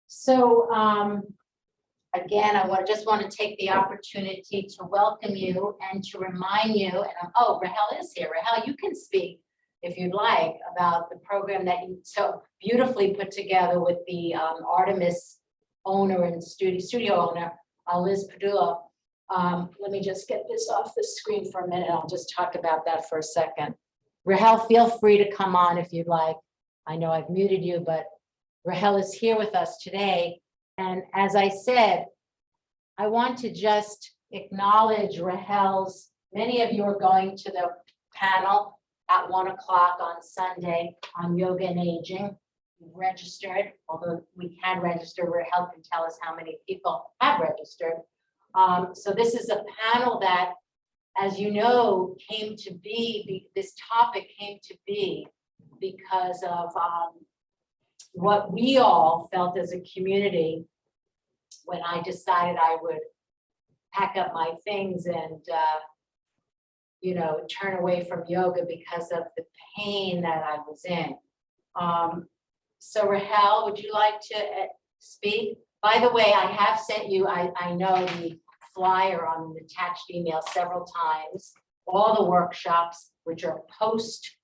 So again, I just want to take the opportunity to welcome you and to remind you, and oh, Rahel is here. Rahel, you can speak if you'd like about the program that you so beautifully put together with the Artemis owner and studio owner, Liz Padula. Let me just get this off the screen for a minute. I'll just talk about that for a second. Rahel, feel free to come on if you'd like. I know I've muted you, but Rahel is here with us today. And as I said, I want to just acknowledge Rahel's, many of you are going to the panel at 1 o'clock on Sunday on yoga and aging. You've registered, although we can register, Rahel can tell us how many people have registered. So this is a panel that, as you know, came to be, this topic came to be because of what we all felt as a community when I decided I would pack up my things and you know, turn away from yoga because of the pain that I was in. So Rahel, would you like to speak? By the way, I have sent you, I know the flyer on the attached email several times, all the workshops, which are post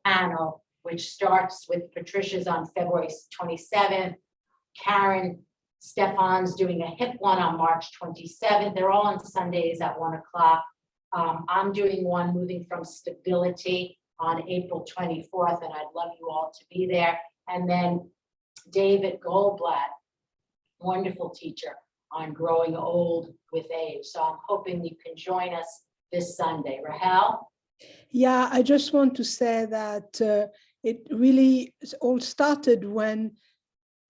panel, which starts with Patricia's on February 27th. Karen Stefan's doing a hip one on March 27th. They're all on Sundays at 1 o'clock. I'm doing one, Moving from Stability, on April 24th, and I'd love you all to be there. And then David Goldblatt, wonderful teacher, on Growing Old with Age. So I'm hoping you can join us this Sunday. Rahel? Yeah, I just want to say that it really all started when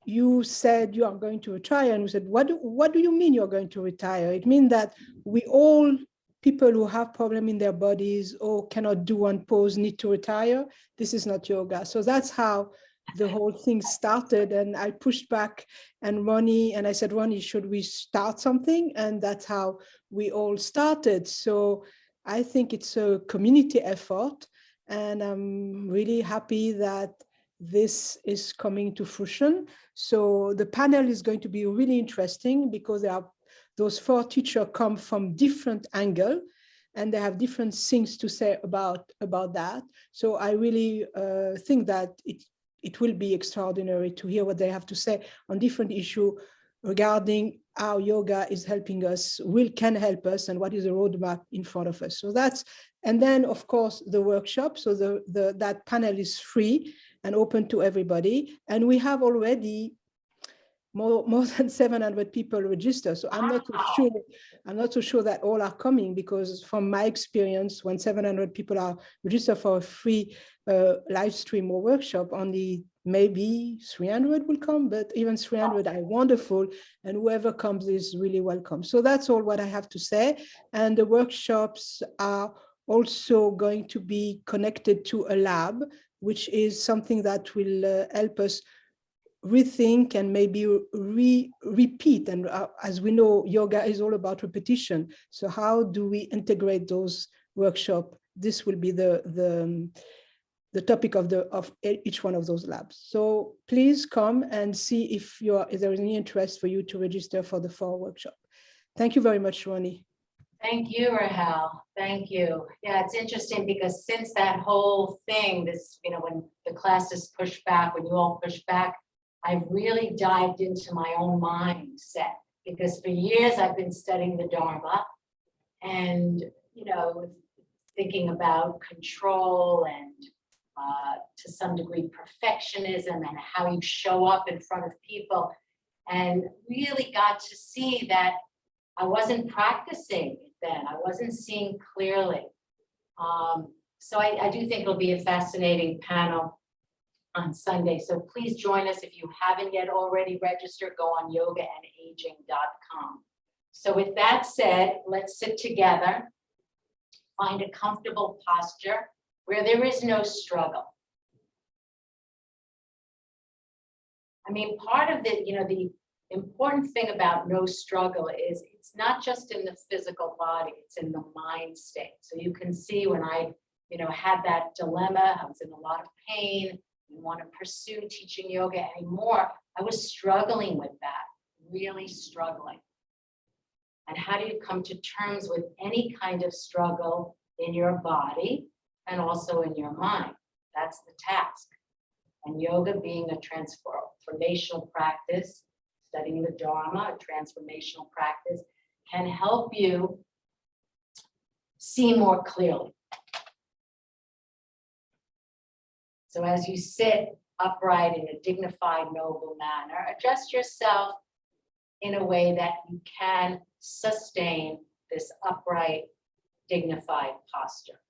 you said you are going to retire, and we said, what do you mean you're going to retire? It means that we all, people who have problem in their bodies or cannot do one pose, need to retire. This is not yoga. So that's how the whole thing started. And I pushed back, and Ronnie, and I said, Ronnie, should we start something? And that's how we all started. So I think it's a community effort, and I'm really happy that this is coming to fruition. So the panel is going to be really interesting because there are those 4 teachers come from different angles, and they have different things to say about that. So I really think that it will be extraordinary to hear what they have to say on different issues regarding how yoga is helping us, can help us, and what is the roadmap in front of us. So that's, and then of course the workshop. So that panel is free and open to everybody. And we have already more than 700 people registered. So I'm not so sure that all are coming, because from my experience, when 700 people are registered for a free live stream or workshop, only maybe 300 will come, but even 300 are wonderful, and whoever comes is really welcome. So that's all what I have to say. And the workshops are also going to be connected to a lab, which is something that will help us rethink and maybe repeat. And as we know, yoga is all about repetition. So how do we integrate those workshops? This will be the topic of each one of those labs. So please come and see if there is any interest for you to register for the fall workshop. Thank you very much, Ronnie. Thank you, Rahel. Thank you. Yeah, it's interesting because since that whole thing, this, you know, when the classes push back, when you all push back, I've really dived into my own mindset, because for years I've been studying the Dharma and, you know, thinking about control and to some degree perfectionism and how you show up in front of people, and really got to see that I wasn't practicing then. I wasn't seeing clearly. So I do think it'll be a fascinating panel on Sunday. So please join us. If you haven't yet already registered, go on yogaandaging.com. So with that said, let's sit together, find a comfortable posture where there is no struggle. I mean, part of the, you know, the important thing about no struggle is it's not just in the physical body, it's in the mind state. So you can see when I had that dilemma. I was in a lot of pain, didn't want to pursue teaching yoga anymore. I was struggling with that, really struggling. And how do you come to terms with any kind of struggle in your body and also in your mind? That's the task. And yoga being a transformational practice, studying the Dharma, a transformational practice, can help you see more clearly. So as you sit upright in a dignified, noble manner, adjust yourself in a way that you can sustain this upright, dignified posture.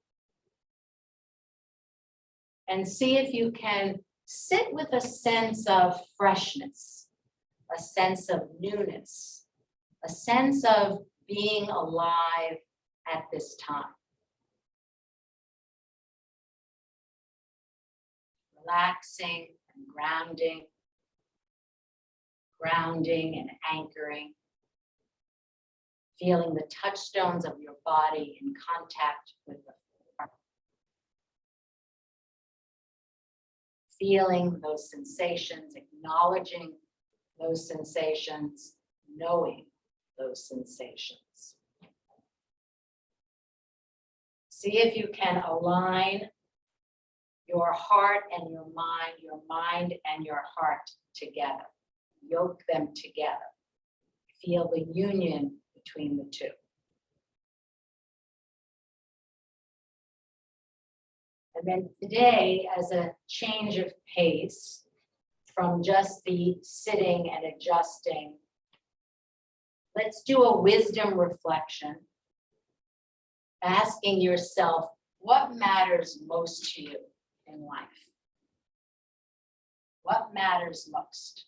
And see if you can sit with a sense of freshness, a sense of newness, a sense of being alive at this time. Relaxing and grounding and anchoring, feeling the touchstones of your body in contact with the floor. Feeling those sensations, acknowledging those sensations, knowing those sensations. See if you can align your heart and your mind and your heart together. Yoke them together. Feel the union between the two. And then today, as a change of pace from just the sitting and adjusting, let's do a wisdom reflection, asking yourself, what matters most to you in life? What matters most?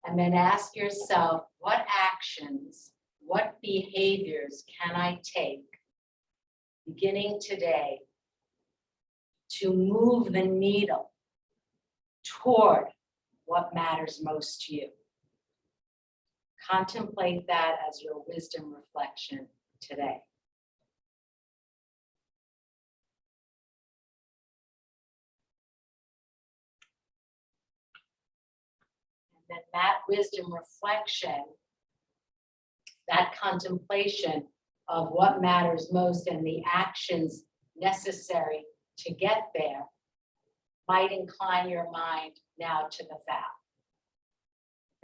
And then ask yourself, what actions, what behaviors can I take beginning today to move the needle toward what matters most to you? Contemplate that as your wisdom reflection today. And then that wisdom reflection, that contemplation of what matters most and the actions necessary to get there might incline your mind now to the vow.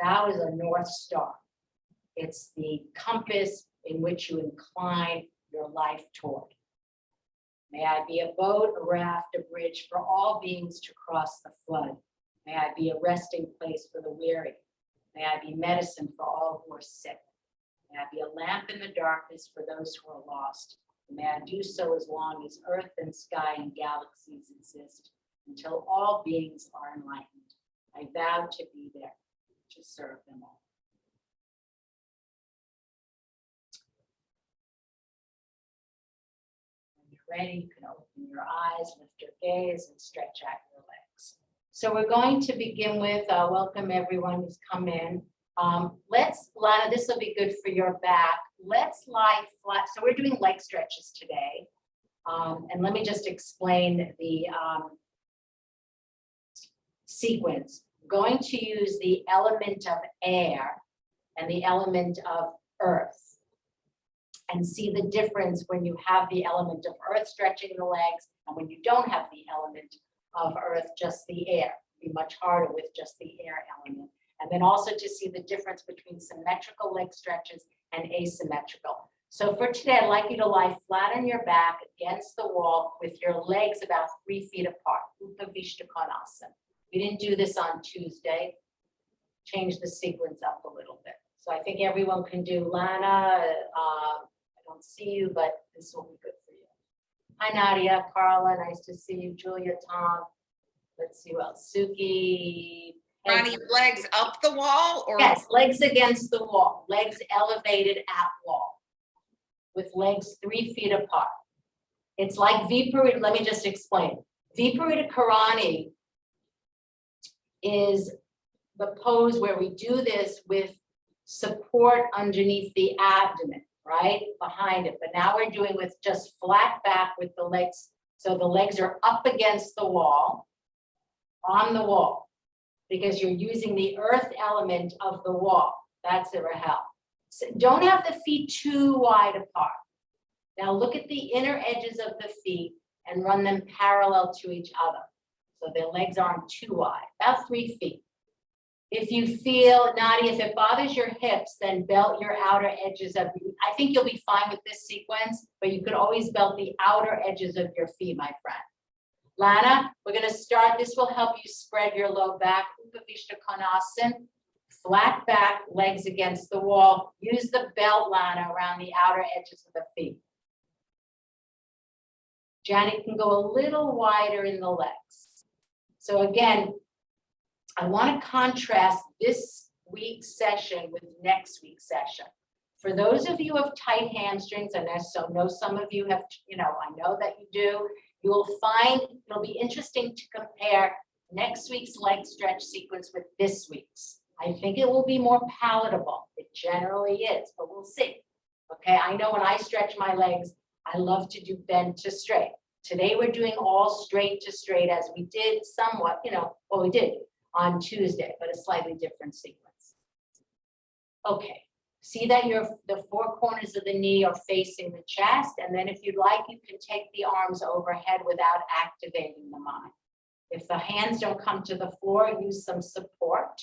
Vow is a North Star. It's the compass in which you incline your life toward. May I be a boat, a raft, a bridge for all beings to cross the flood. May I be a resting place for the weary. May I be medicine for all who are sick. May I be a lamp in the darkness for those who are lost. And may I do so as long as earth and sky and galaxies exist, until all beings are enlightened. I vow to be there to serve them all. When you're ready, you can open your eyes, lift your gaze, and stretch out your legs. So we're going to begin with, welcome everyone who's come in. Lana, this will be good for your back. Let's lie flat. So we're doing leg stretches today. And let me just explain the sequence. We're going to use the element of air and the element of earth and see the difference when you have the element of earth stretching the legs and when you don't have the element of earth, just the air. It'd be much harder with just the air element. And then also to see the difference between symmetrical leg stretches and asymmetrical. So for today, I'd like you to lie flat on your back against the wall with your legs about 3 feet apart. Upavishta Konasana. We didn't do this on Tuesday. Change the sequence up a little bit. So I think everyone can do Lana. I don't see you, but this will be good for you. Hi, Nadia, Carla, nice to see you. Julia, Tom. Let's see who else. Suki. Ronnie, legs up the wall or? Yes, legs against the wall, legs elevated at wall with legs 3 feet apart. It's like Viparita, let me just explain. Viparita Karani is the pose where we do this with support underneath the abdomen, right? Behind it. But now we're doing with just flat back with the legs. So the legs are up against the wall, on the wall, because you're using the earth element of the wall. That's it, Rahel. So don't have the feet too wide apart. Now look at the inner edges of the feet and run them parallel to each other. So their legs aren't too wide, about 3 feet. If you feel, Nadia, if it bothers your hips, then belt your outer edges of, I think you'll be fine with this sequence, but you could always belt the outer edges of your feet, my friend. Lana, we're gonna start, this will help you spread your low back, Upavishta Konasana, flat back, legs against the wall. Use the belt, Lana, around the outer edges of the feet. Janet can go a little wider in the legs. So again, I want to contrast this week's session with next week's session. For those of you who have tight hamstrings, and I know some of you have, I know that you do, you will find it'll be interesting to compare next week's leg stretch sequence with this week's. I think it will be more palatable. It generally is, but we'll see. Okay, I know when I stretch my legs, I love to do bend to straight. Today we're doing all straight to straight as we did somewhat, well, we did on Tuesday, but a slightly different sequence. Okay, see that the 4 corners of the knee are facing the chest, and then if you'd like, you can take the arms overhead without activating the mind. If the hands don't come to the floor, use some support.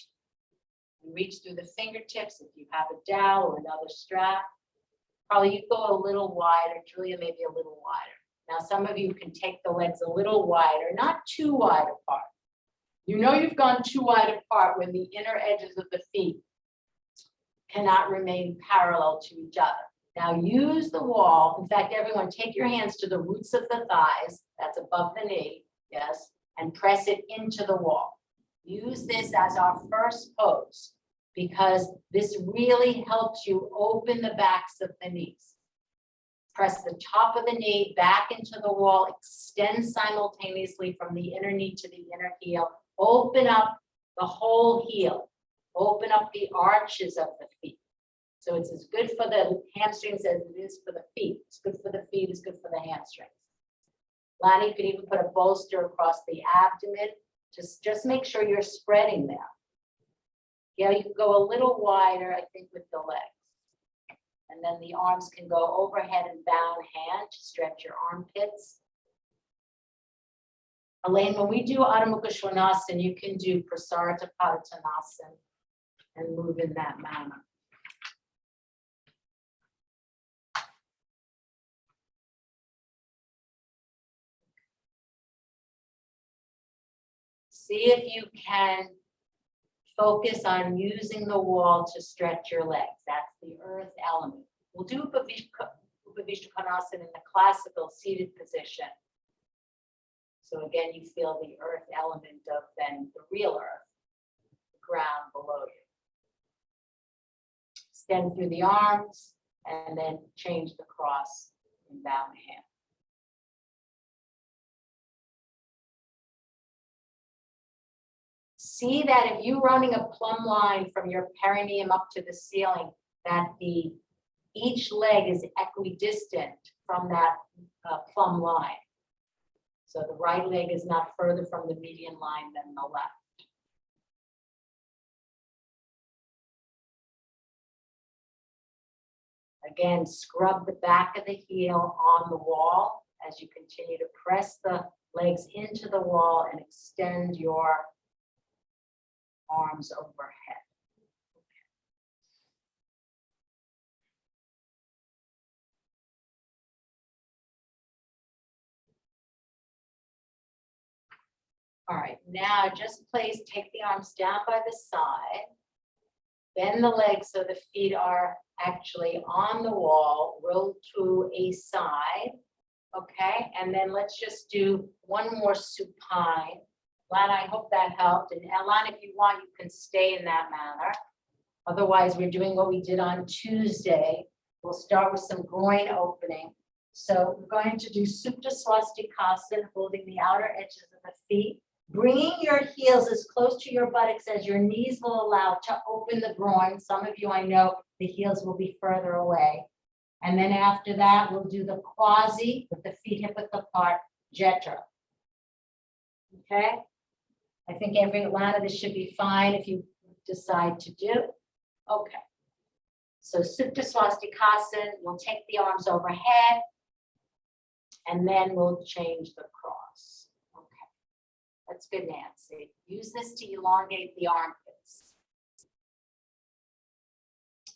You reach through the fingertips if you have a dowel or another strap. Probably you go a little wider, Julia, maybe a little wider. Now, some of you can take the legs a little wider, not too wide apart. You know you've gone too wide apart when the inner edges of the feet cannot remain parallel to each other. Now use the wall. In fact, everyone take your hands to the roots of the thighs, that's above the knee, yes, and press it into the wall. Use this as our first pose because this really helps you open the backs of the knees. Press the top of the knee back into the wall, extend simultaneously from the inner knee to the inner heel. Open up the whole heel. Open up the arches of the feet. So it's as good for the hamstrings as it is for the feet. It's good for the feet, it's good for the hamstrings. Lani, you could even put a bolster across the abdomen. Just make sure you're spreading there. Yeah, you can go a little wider, I think, with the legs. And then the arms can go overhead and bound hand to stretch your armpits. Elaine, when we do Adho Mukha Svanasana, you can do Prasarita Padottanasana and move in that manner. See if you can focus on using the wall to stretch your legs. That's the earth element. We'll do Upavishta Konasana in the classical seated position. So again, you feel the earth element of then the real earth, the ground below you. Extend through the arms and then change the cross and bow the hand. See that if you're running a plumb line from your perineum up to the ceiling, that each leg is equidistant from that plumb line. So the right leg is not further from the median line than the left. Again, scrub the back of the heel on the wall as you continue to press the legs into the wall and extend your arms overhead. All right, now just take the arms down by the side, bend the legs so the feet are actually on the wall, roll to a side, okay? And then let's just do one more supine. Lana, I hope that helped. And Lana, if you want, you can stay in that manner. Otherwise, we're doing what we did on Tuesday. We'll start with some groin opening. So we're going to do Supta Swastikasana, holding the outer edges of the feet. Bringing your heels as close to your buttocks as your knees will allow to open the groin. Some of you, I know, the heels will be further away. And then after that, we'll do the quasi with the feet hip width apart, Jethro. Okay? I think every line of this should be fine if you decide to do. Okay. So Supta Swastikasana, we'll take the arms overhead, and then we'll change the cross. Okay. That's good, Nancy. Use this to elongate the armpits.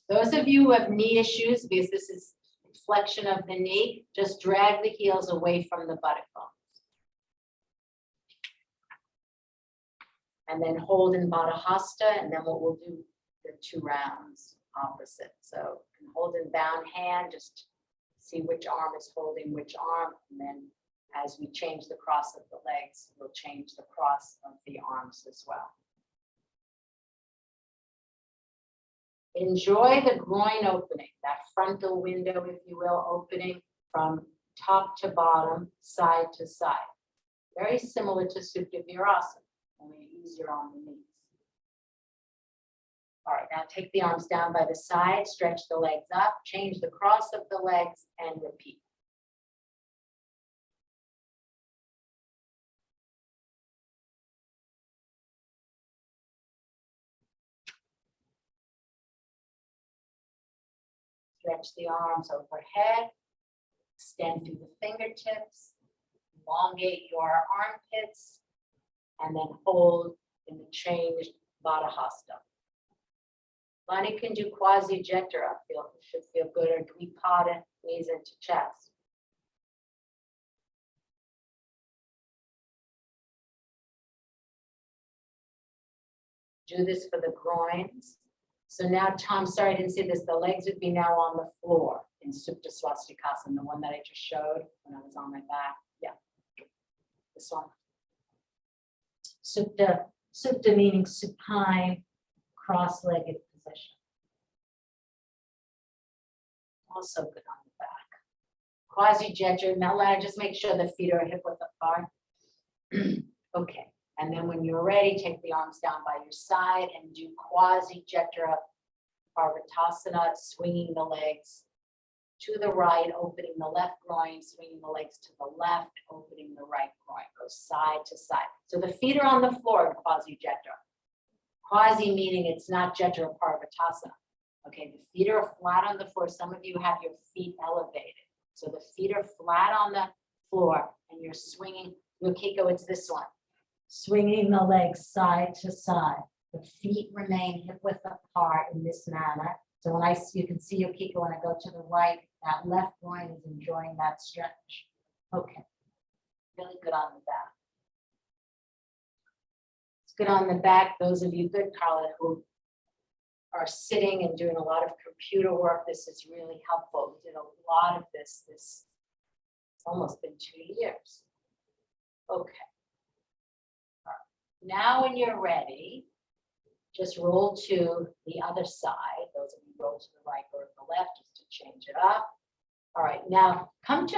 Those of you who have knee issues, because this is flexion of the knee, just drag the heels away from the buttock bones. And then hold in Baddha Hasta, and then what we'll do the 2 rounds opposite. So hold in bound hand, just see which arm is holding which arm, and then as we change the cross of the legs, we'll change the cross of the arms as well. Enjoy the groin opening, that frontal window, if you will, opening from top to bottom, side to side. Very similar to Supta Virasana, only easier on the knees. All right, now take the arms down by the side, stretch the legs up, change the cross of the legs, and repeat. Stretch the arms overhead, extend through the fingertips, elongate your armpits, and then hold in the changed Baddha Hasta. Lonnie can do quasi Jethro, should feel good, or Dvipada, knees into chest. Do this for the groins. So now, Tom, sorry I didn't see this, the legs would be now on the floor in Supta Swastikasana, the one that I just showed when I was on my back. Yeah, this one. Supta meaning supine, cross-legged position. Also good on the back. Quasi Jethro, now just make sure the feet are hip width apart. Okay, and then when you're ready, take the arms down by your side and do quasi Jethro Parvatasana, swinging the legs to the right, opening the left groin, swinging the legs to the left, opening the right groin, go side to side. So the feet are on the floor in quasi Jethro. Quasi meaning it's not Jethro Parvatasana. Okay, the feet are flat on the floor. Some of you have your feet elevated. So the feet are flat on the floor and you're swinging. Yukiko, it's this one. Swinging the legs side to side. The feet remain hip width apart in this manner. So when you can see Yukiko when I go to the right, that left groin is enjoying that stretch. Okay, really good on the back. It's good on the back. Those of you, good Carla, who are sitting and doing a lot of computer work, this is really helpful. We did a lot of this. It's almost been 2 years. Okay. All right. Now when you're ready, just roll to the other side. Those of you roll to the right or the left just to change it up. All right, now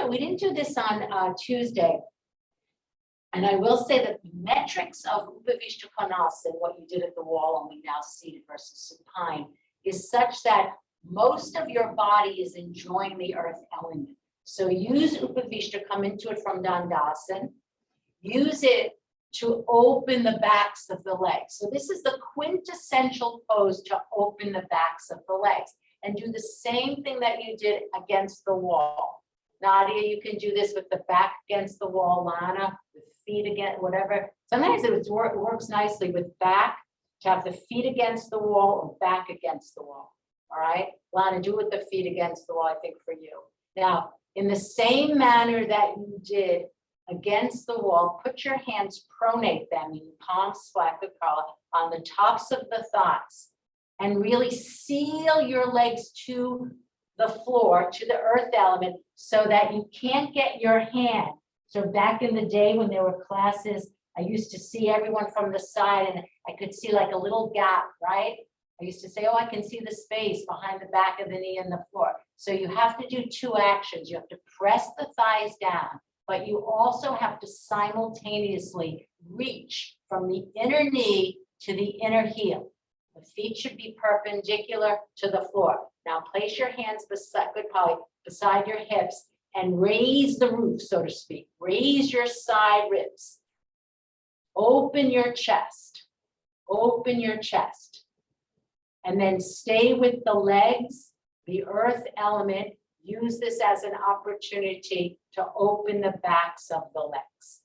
we didn't do this on Tuesday. And I will say that the metrics of Upavishta Konasana, what you did at the wall and we now seated versus supine, is such that most of your body is enjoying the earth element. So use Upavishta, come into it from Dandasana. Use it to open the backs of the legs. So this is the quintessential pose to open the backs of the legs. And do the same thing that you did against the wall. Nadia, you can do this with the back against the wall. Lana, with feet against, whatever. Sometimes it works nicely with back, to have the feet against the wall or back against the wall. All right, Lana, do with the feet against the wall, I think, for you. Now, in the same manner that you did against the wall, put your hands, pronate them, you palms flat, on the tops of the thighs, and really seal your legs to the floor, to the earth element, so that you can't get your hand. So back in the day when there were classes, I used to see everyone from the side and I could see like a little gap, right? I used to say, oh, I can see the space behind the back of the knee and the floor. So you have to do 2 actions. You have to press the thighs down, but you also have to simultaneously reach from the inner knee to the inner heel. The feet should be perpendicular to the floor. Now place your hands beside, good Polly, beside your hips and raise the roof, so to speak. Raise your side ribs. Open your chest. Open your chest. And then stay with the legs, the earth element. Use this as an opportunity to open the backs of the legs.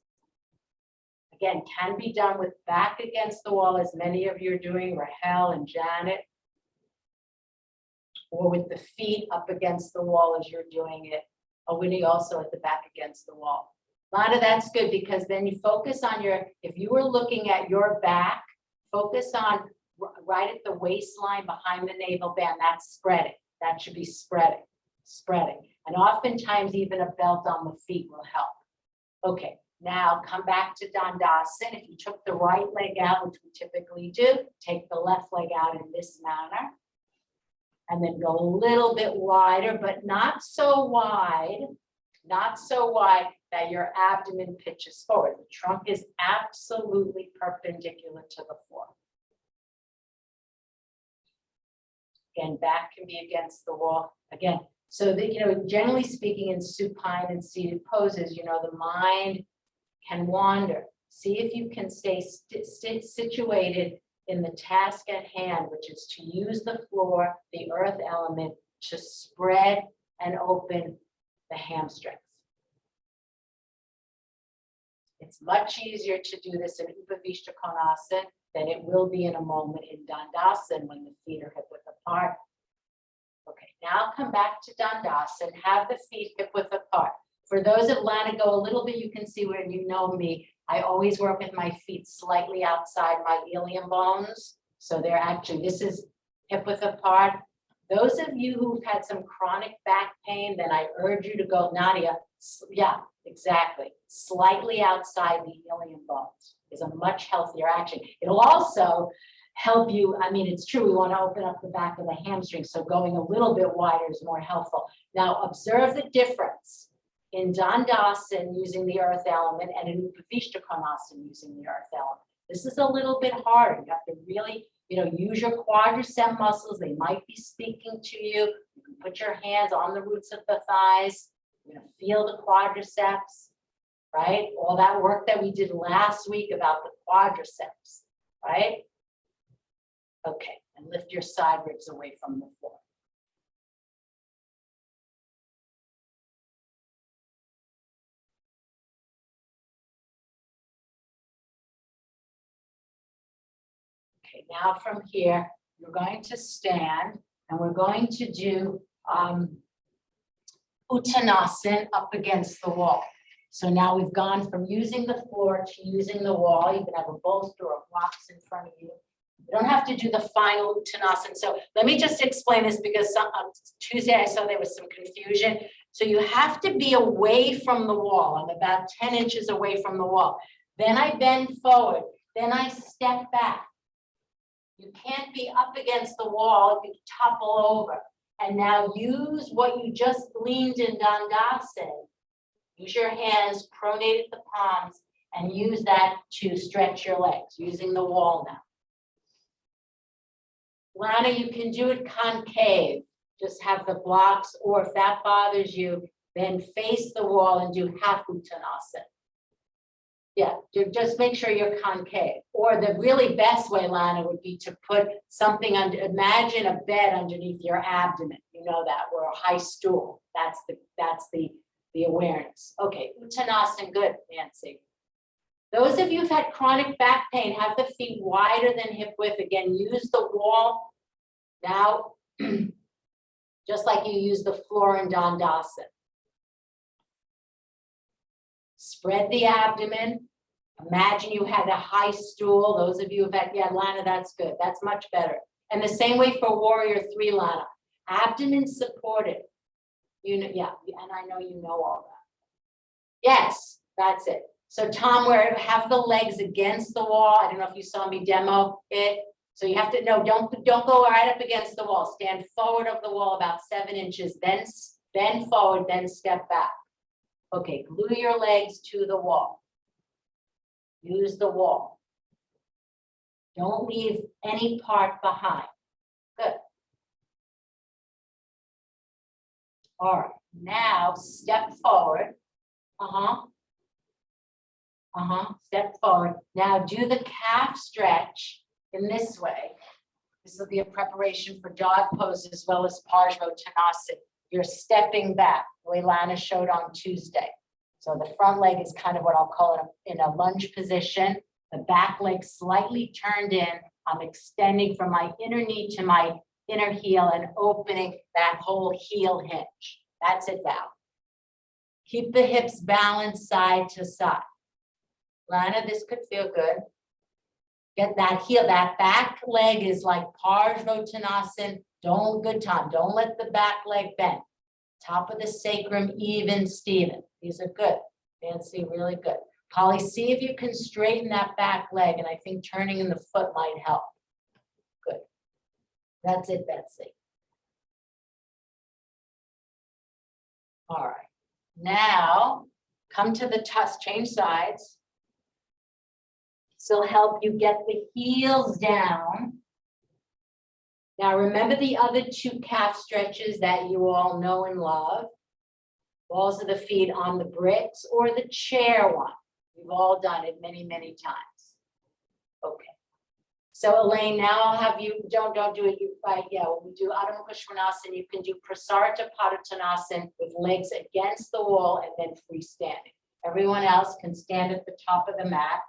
Again, can be done with back against the wall, as many of you are doing, Rahel and Janet, or with the feet up against the wall as you're doing it. Oh, Winnie also at the back against the wall. Lana, that's good, because then you focus on your, if you were looking at your back, focus on right at the waistline behind the navel band. That's spreading. That should be spreading, spreading. And oftentimes even a belt on the feet will help. Okay, now come back to Dandasana. If you took the right leg out, which we typically do, take the left leg out in this manner. And then go a little bit wider, but not so wide that your abdomen pitches forward. The trunk is absolutely perpendicular to the floor. Again, back can be against the wall. Again, so that, you know, generally speaking, in supine and seated poses, you know, the mind can wander. See if you can stay situated in the task at hand, which is to use the floor, the earth element, to spread and open the hamstrings. It's much easier to do this in Upavishta Konasana than it will be in a moment in Dandasana when the feet are hip width apart. Okay, now come back to Dandasana, have the feet hip width apart. For those of Lana, go a little bit, you can see where you know me. I always work with my feet slightly outside my ilium bones. So they're actually, this is hip width apart. Those of you who've had some chronic back pain, then I urge you to go, Nadia, yeah, exactly. Slightly outside the ilium bones is a much healthier action. It'll also help you. I mean, it's true, we want to open up the back of the hamstring. So going a little bit wider is more helpful. Now observe the difference in Dandasana using the earth element and in Upavishta Konasana using the earth element. This is a little bit hard. You have to really, you know, use your quadricep muscles. They might be speaking to you. You can put your hands on the roots of the thighs. You're going to feel the quadriceps, right? All that work that we did last week about the quadriceps, right? Okay, and lift your side ribs away from the floor. Okay, now from here, you're going to stand and we're going to do Uttanasana up against the wall. So now we've gone from using the floor to using the wall. You can have a bolster or blocks in front of you. You don't have to do the final Uttanasana. So let me just explain this because on Tuesday I saw there was some confusion. So you have to be away from the wall. I'm about 10 inches away from the wall. Then I bend forward. Then I step back. You can't be up against the wall if you topple over. And now use what you just gleaned in Dandasana. Use your hands, pronate at the palms, and use that to stretch your legs, using the wall now. Lana, you can do it concave. Just have the blocks, or if that bothers you, then face the wall and do half Uttanasana. Yeah, just make sure you're concave. Or the really best way, Lana, would be to put something under, imagine a bed underneath your abdomen. You know that, or a high stool. That's the awareness. Okay, Uttanasana, good, Nancy. Those of you who've had chronic back pain, have the feet wider than hip width. Again, use the wall now, just like you use the floor in Dandasana. Spread the abdomen. Imagine you had a high stool. Those of you who've had, yeah, Lana, that's good. That's much better. And the same way for Warrior 3, Lana. Abdomen supported. You know, yeah, and I know you know all that. Yes, that's it. So Tom, where have the legs against the wall. I don't know if you saw me demo it. So you have to, no, don't go right up against the wall. Stand forward of the wall about 7 inches, then bend forward, then step back. Okay, glue your legs to the wall. Use the wall. Don't leave any part behind. Good. All right, now step forward. Step forward. Now do the calf stretch in this way. This will be a preparation for dog pose as well as Parsvottanasana. You're stepping back, the way Lana showed on Tuesday. So the front leg is kind of what I'll call it in a lunge position. The back leg slightly turned in. I'm extending from my inner knee to my inner heel and opening that whole heel hinge. That's it now. Keep the hips balanced side to side. Lana, this could feel good. Get that heel, that back leg is like Parsvottanasana. Good time. Don't let the back leg bend. Top of the sacrum, even, Steven. These are good. Nancy, really good. Polly, see if you can straighten that back leg, and I think turning in the foot might help. Good. That's it, Betsy. All right. Now, come to the tusk, change sides. This will help you get the heels down. Now, remember the other two calf stretches that you all know and love. Balls of the feet on the bricks or the chair one. We've all done it many, many times. Okay. So Elaine, now I'll have you, don't do it, when we do Adho Mukha Svanasana, you can do Prasarita Padottanasana with legs against the wall and then freestanding. Everyone else can stand at the top of the mat.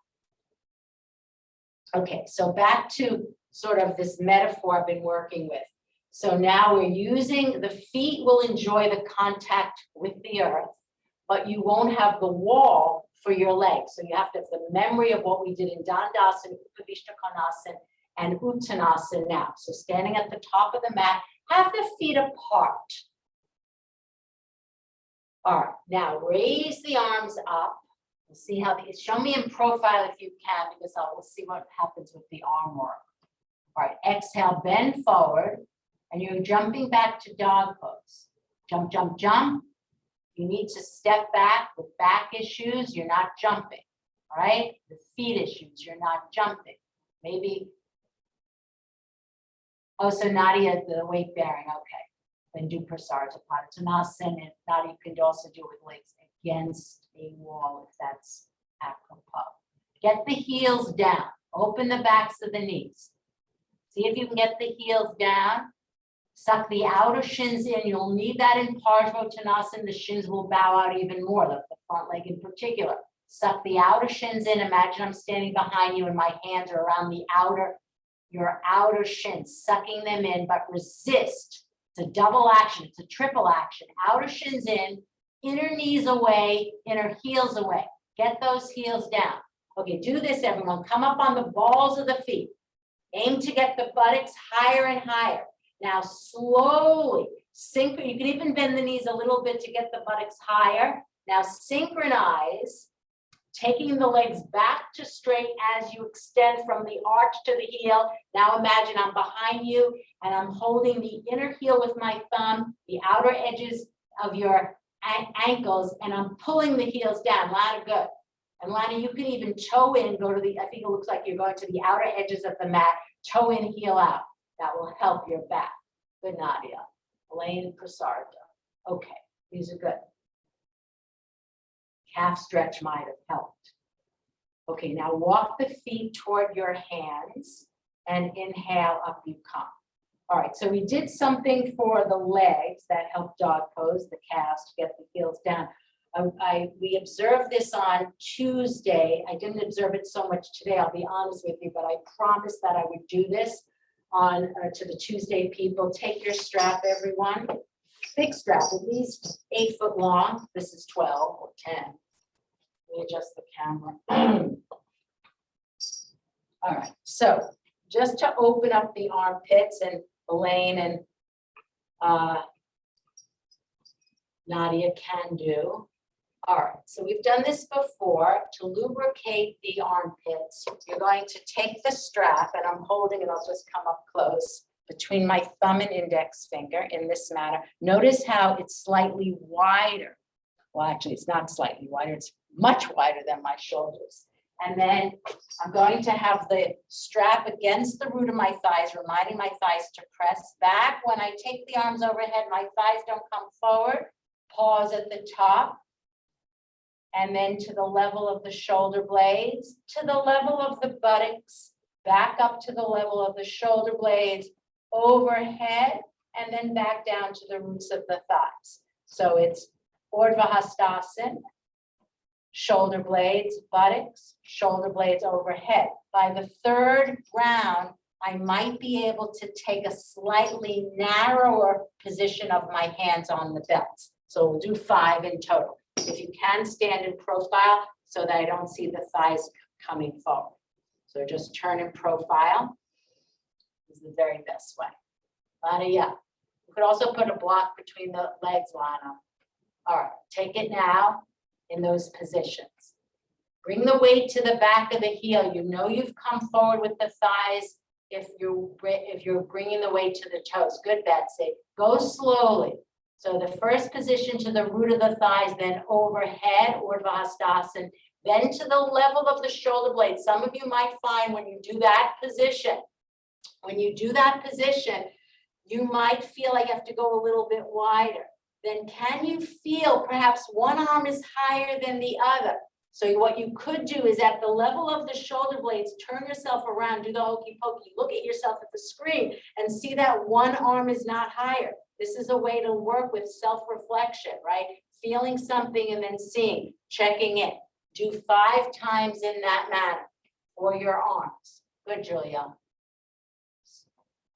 Okay, so back to sort of this metaphor I've been working with. So now we're using, the feet will enjoy the contact with the earth, but you won't have the wall for your legs. So you have to have the memory of what we did in Dandasana, Upavishta Konasana, and Uttanasana now. So standing at the top of the mat, have the feet apart. All right, now raise the arms up. We'll see how these, show me in profile if you can, because we'll see what happens with the arm work. All right, exhale, bend forward, and you're jumping back to dog pose. Jump, jump, jump. You need to step back with back issues, you're not jumping, all right? The feet issues, you're not jumping. Maybe, oh, so Nadia, the weight bearing, okay. Then do Prasarita Padottanasana, and Nadia, you can also do it with legs against a wall if that's apropos. Get the heels down, open the backs of the knees. See if you can get the heels down. Suck the outer shins in. You'll need that in Parsvottanasana. The shins will bow out even more, the front leg in particular. Suck the outer shins in. Imagine I'm standing behind you and my hands are around your outer shins, sucking them in, but resist. It's a double action. It's a triple action. Outer shins in, inner knees away, inner heels away. Get those heels down. Okay, do this, everyone. Come up on the balls of the feet. Aim to get the buttocks higher and higher. Now slowly, you can even bend the knees a little bit to get the buttocks higher. Now synchronize, taking the legs back to straight as you extend from the arch to the heel. Now imagine I'm behind you and I'm holding the inner heel with my thumb, the outer edges of your ankles, and I'm pulling the heels down. Lana, good. And Lana, you can even toe in, go to the, I think it looks like you're going to the outer edges of the mat, toe in, heel out. That will help your back. Good, Nadia. Elaine, Prasarita. Okay, these are good. Calf stretch might have helped. Okay, now walk the feet toward your hands and inhale, up you come. All right, so we did something for the legs that helped dog pose, the calves to get the heels down. We observed this on Tuesday. I didn't observe it so much today, I'll be honest with you, but I promised that I would do this on to the Tuesday people. Take your strap, everyone. Big strap, at least 8 foot long. This is 12 or 10. Let me adjust the camera. All right, so just to open up the armpits, and Elaine and Nadia can do. All right, so we've done this before. To lubricate the armpits, you're going to take the strap, and I'm holding it, I'll just come up close, between my thumb and index finger in this manner. Notice how it's slightly wider. Well, actually, it's not slightly wider, it's much wider than my shoulders. And then I'm going to have the strap against the root of my thighs, reminding my thighs to press back. When I take the arms overhead, my thighs don't come forward. Pause at the top. And then to the level of the shoulder blades, to the level of the buttocks, back up to the level of the shoulder blades, overhead, and then back down to the roots of the thighs. So it's Urdhva Hastasana, shoulder blades, buttocks, shoulder blades overhead. By the third round, I might be able to take a slightly narrower position of my hands on the belts. So we'll do 5 in total. If you can, stand in profile so that I don't see the thighs coming forward. So just turn in profile. This is the very best way. Lana, yeah. You could also put a block between the legs, Lana. All right, take it now in those positions. Bring the weight to the back of the heel. You know you've come forward with the thighs if you're bringing the weight to the toes. Good, Betsy. Go slowly. So the first position to the root of the thighs, then overhead, Urdhva Hastasana, then to the level of the shoulder blades. Some of you might find when you do that position, you might feel like you have to go a little bit wider. Then can you feel perhaps one arm is higher than the other? So what you could do is at the level of the shoulder blades, turn yourself around, do the hokey pokey, look at yourself at the screen and see that one arm is not higher. This is a way to work with self-reflection, right? Feeling something and then seeing, checking in. Do 5 times in that manner for your arms. Good, Julia.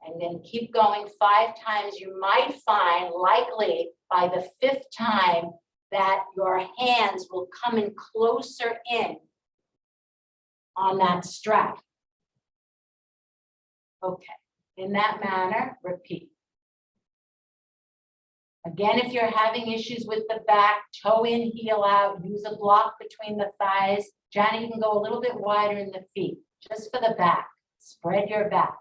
And then keep going 5 times. You might find likely by the 5th time that your hands will come in closer in on that strap. Okay, in that manner, repeat. Again, if you're having issues with the back, toe in, heel out, use a block between the thighs. Janet, you can go a little bit wider in the feet, just for the back. Spread your back.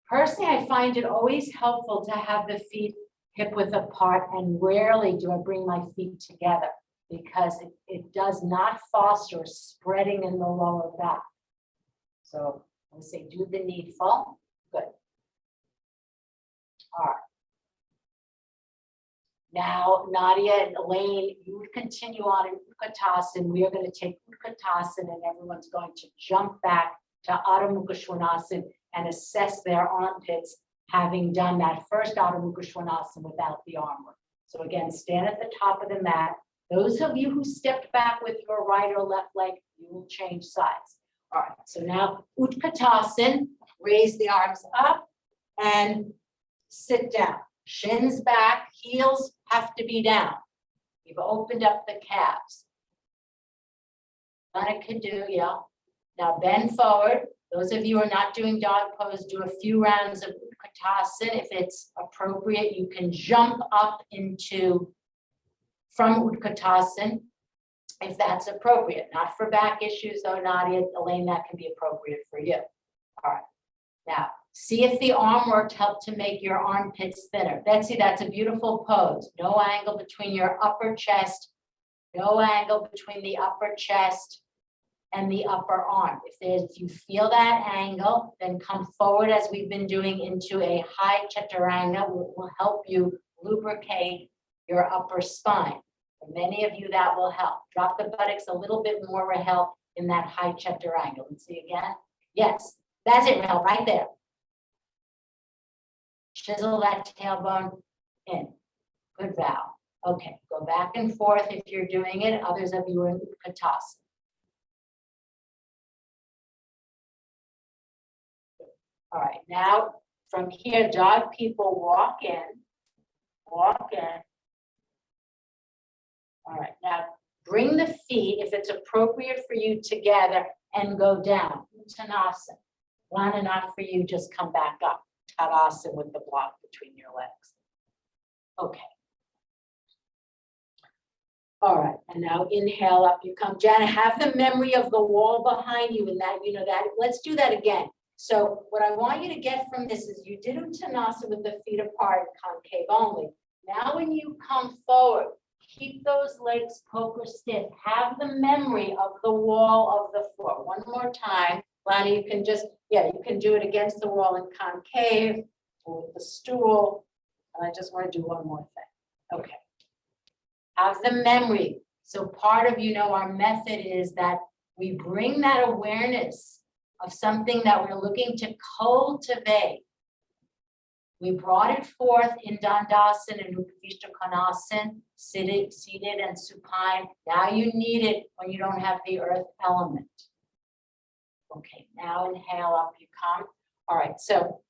Personally, I find it always helpful to have the feet hip width apart, and rarely do I bring my feet together because it does not foster spreading in the lower back. So I would say do the needful. Good. All right. Now, Nadia and Elaine, you would continue on in Utkatasana. We are going to take Utkatasana and everyone's going to jump back to Adho Mukha Svanasana and assess their armpits, having done that first Adho Mukha Svanasana without the arm work. So again, stand at the top of the mat. Those of you who stepped back with your right or left leg, you will change sides. All right, so now Utkatasana, raise the arms up and sit down. Shins back, heels have to be down. You've opened up the calves. Nana can do, yeah. Now bend forward. Those of you who are not doing dog pose, do a few rounds of Utkatasana. If it's appropriate, you can jump up from Utkatasana if that's appropriate. Not for back issues though, Nadia, Elaine, that can be appropriate for you. All right, now see if the arm work helped to make your armpits thinner. Betsy, that's a beautiful pose. No angle between your upper chest, no angle between the upper chest and the upper arm. If you feel that angle, then come forward as we've been doing into a high chaturanga. Will help you lubricate your upper spine. For many of you, that will help. Drop the buttocks a little bit more, Rahel, in that high chaturanga. Let's see again. Yes, that's it, Rahel, right there. Chisel that tailbone in. Good, Val. Okay, go back and forth if you're doing it. Others of you are in Utkatasana. All right, now from here, dog people walk in. All right, now bring the feet, if it's appropriate for you, together and go down. Uttanasana. Lana, not for you, just come back up. Tadasana with the block between your legs. Okay. All right, and now inhale, up you come. Janet, have the memory of the wall behind you and that, you know that. Let's do that again. So what I want you to get from this is you did Uttanasana with the feet apart, concave only. Now when you come forward, keep those legs poker stiff. Have the memory of the wall of the floor. One more time. Lonnie, you can just, yeah, you can do it against the wall in concave or with the stool. And I just want to do one more thing. Okay. Have the memory. So part of, our method is that we bring that awareness of something that we're looking to cultivate. We brought it forth in Dandasana and Upavishta Konasana, seated and supine. Now you need it when you don't have the earth element. Okay, now inhale, up you come. All right, so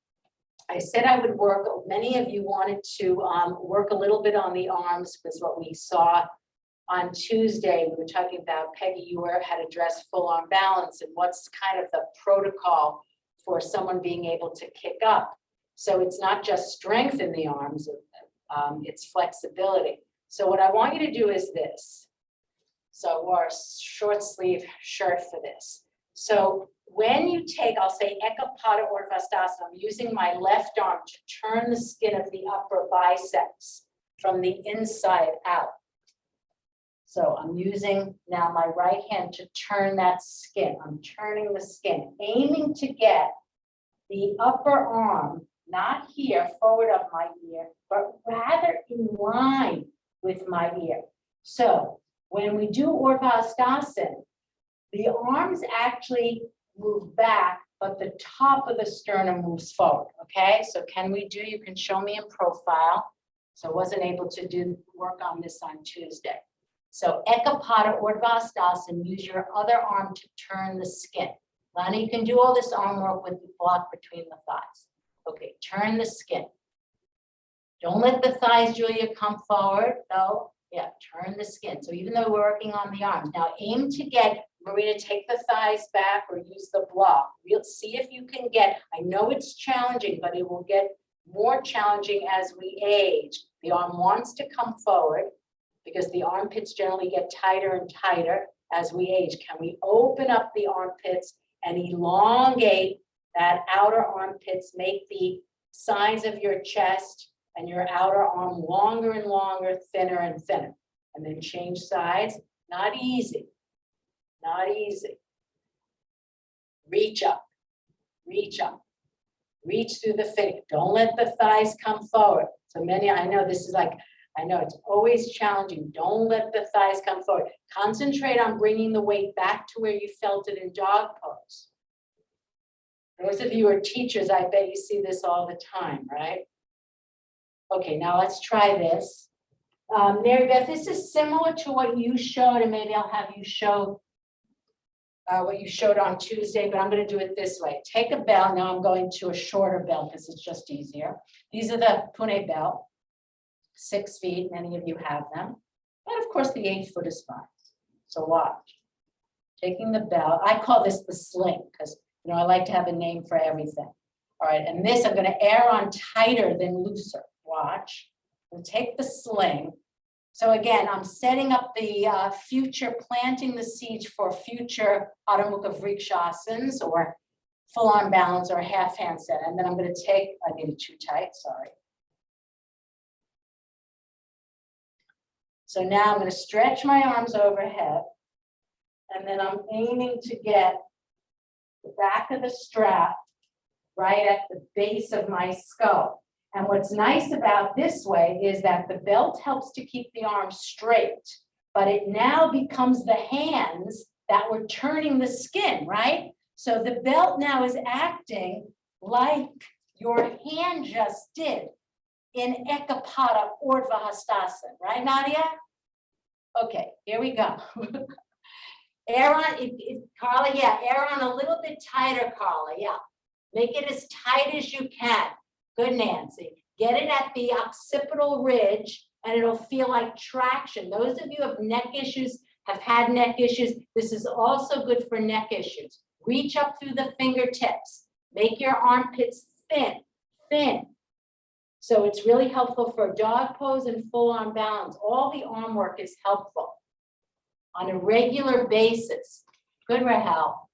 I said I would work, many of you wanted to work a little bit on the arms, was what we saw on Tuesday. We were talking about, Peggy, you had addressed full arm balance and what's kind of the protocol for someone being able to kick up. So it's not just strength in the arms, it's flexibility. So what I want you to do is this. So I wore a short sleeve shirt for this. So when you take, I'll say Ekapada Urdhvastasana, I'm using my left arm to turn the skin of the upper biceps from the inside out. So I'm using now my right hand to turn that skin. I'm turning the skin, aiming to get the upper arm, not here, forward of my ear, but rather in line with my ear. So when we do Urdhvastasana, the arms actually move back, but the top of the sternum moves forward, okay? So you can show me in profile. So I wasn't able to do work on this on Tuesday. So Ekapada Urdhvastasana, use your other arm to turn the skin. Lonnie, you can do all this arm work with the block between the thighs. Okay, turn the skin. Don't let the thighs, Julia, come forward. No, yeah, turn the skin. So even though we're working on the arms, now aim to get Marina, take the thighs back or use the block. We'll see if you can get, I know it's challenging, but it will get more challenging as we age. The arm wants to come forward because the armpits generally get tighter and tighter as we age. Can we open up the armpits and elongate that outer armpits, make the size of your chest and your outer arm longer and longer, thinner and thinner, and then change sides? Not easy. Not easy. Reach up, reach up, reach through the finger. Don't let the thighs come forward. So many, I know this is like, I know it's always challenging. Don't let the thighs come forward. Concentrate on bringing the weight back to where you felt it in dog pose. Those of you who are teachers, I bet you see this all the time, right? Okay, now let's try this. Mary Beth, this is similar to what you showed, and maybe I'll have you show what you showed on Tuesday, but I'm going to do it this way. Take a bell. Now I'm going to a shorter bell because it's just easier. These are the Pune bell, 6 feet. Many of you have them. But of course, the 8 foot is fine. So watch. Taking the bell. I call this the sling because, I like to have a name for everything. All right. And this, I'm going to err on tighter than looser. Watch. We'll take the sling. So again, I'm setting up the future, planting the seeds for future Adho Mukha Vrikshasans or full arm balance or half handstand. And then I'm going to take, I made it too tight, sorry. So now I'm going to stretch my arms overhead. And then I'm aiming to get the back of the strap right at the base of my skull. And what's nice about this way is that the belt helps to keep the arms straight, but it now becomes the hands that were turning the skin, right? So the belt now is acting like your hand just did in Ekapada Urdhvastasana, right, Nadia? Okay, here we go. Air on, Carla, yeah, air on a little bit tighter, Carla, yeah. Make it as tight as you can. Good, Nancy. Get it at the occipital ridge and it'll feel like traction. Those of you who have neck issues, have had neck issues, this is also good for neck issues. Reach up through the fingertips. Make your armpits thin, thin. So it's really helpful for dog pose and full arm balance. All the arm work is helpful on a regular basis. Good, Rahel.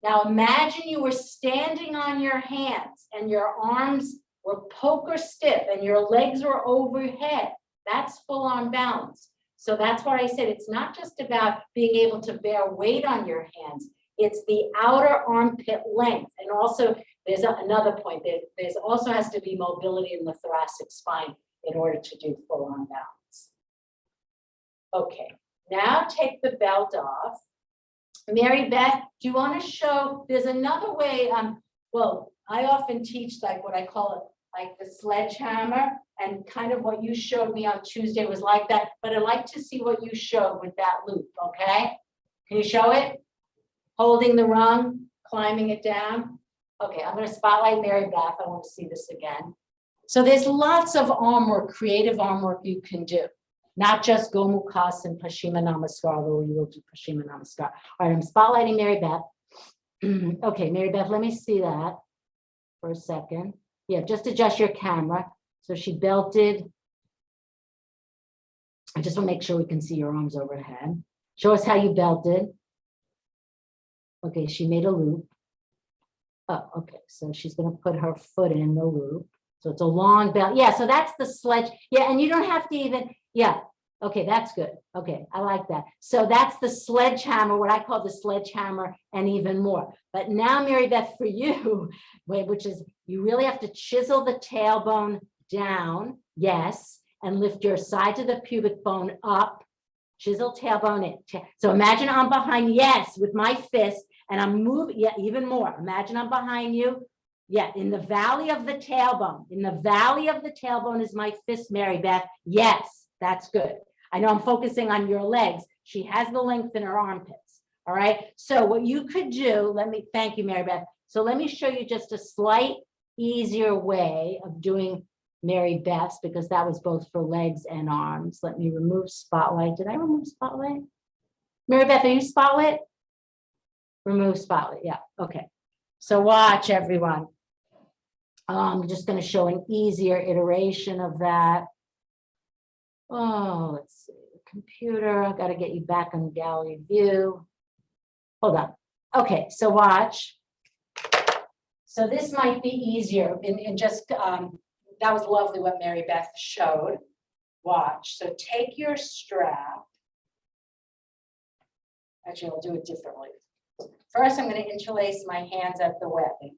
Now imagine you were standing on your hands and your arms were poker stiff and your legs were overhead. That's full arm balance. So that's why I said it's not just about being able to bear weight on your hands. It's the outer armpit length. And also there's another point. There's also has to be mobility in the thoracic spine in order to do full arm balance. Okay, now take the belt off. Mary Beth, do you want to show, there's another way, well, I often teach like what I call it, like the sledgehammer, and kind of what you showed me on Tuesday was like that, but I'd like to see what you showed with that loop, okay? Can you show it? Holding the rung, climbing it down. Okay, I'm gonna spotlight Mary Beth, I want to see this again. So there's lots of arm work, creative arm work you can do. Not just Gomukhas and Paschima Namaskar, although we will do Paschima Namaskar. All right, I'm spotlighting Mary Beth. Okay, Mary Beth, let me see that for a second. Yeah, just adjust your camera. So she belted. I just want to make sure we can see your arms overhead. Show us how you belted. Okay, she made a loop. Oh, okay, so she's going to put her foot in the loop. So it's a long belt. Yeah, so that's the sledge. Yeah, and you don't have to even, yeah. Okay, that's good. Okay, I like that. So that's the sledgehammer, what I call the sledgehammer, and even more. But now, Mary Beth, for you, which is you really have to chisel the tailbone down, yes, and lift your side to the pubic bone up, chisel tailbone in. So imagine I'm behind, yes, with my fist, and I'm moving, yeah, even more. Imagine I'm behind you. Yeah, in the valley of the tailbone. In the valley of the tailbone is my fist, Mary Beth. Yes, that's good. I know I'm focusing on your legs. She has the length in her armpits. All right. So what you could do, thank you, Mary Beth. So let me show you just a slight easier way of doing Mary Beth's, because that was both for legs and arms. Let me remove spotlight. Did I remove spotlight? Mary Beth, are you spotlight? Remove spotlight. Yeah. Okay. So watch, everyone. I'm just going to show an easier iteration of that. Oh, let's see. Computer, I've got to get you back on gallery view. Hold on. Okay, so watch. So this might be easier, and just that was lovely what Mary Beth showed. Watch. So take your strap. Actually, I'll do it differently. First, I'm going to interlace my hands at the webbing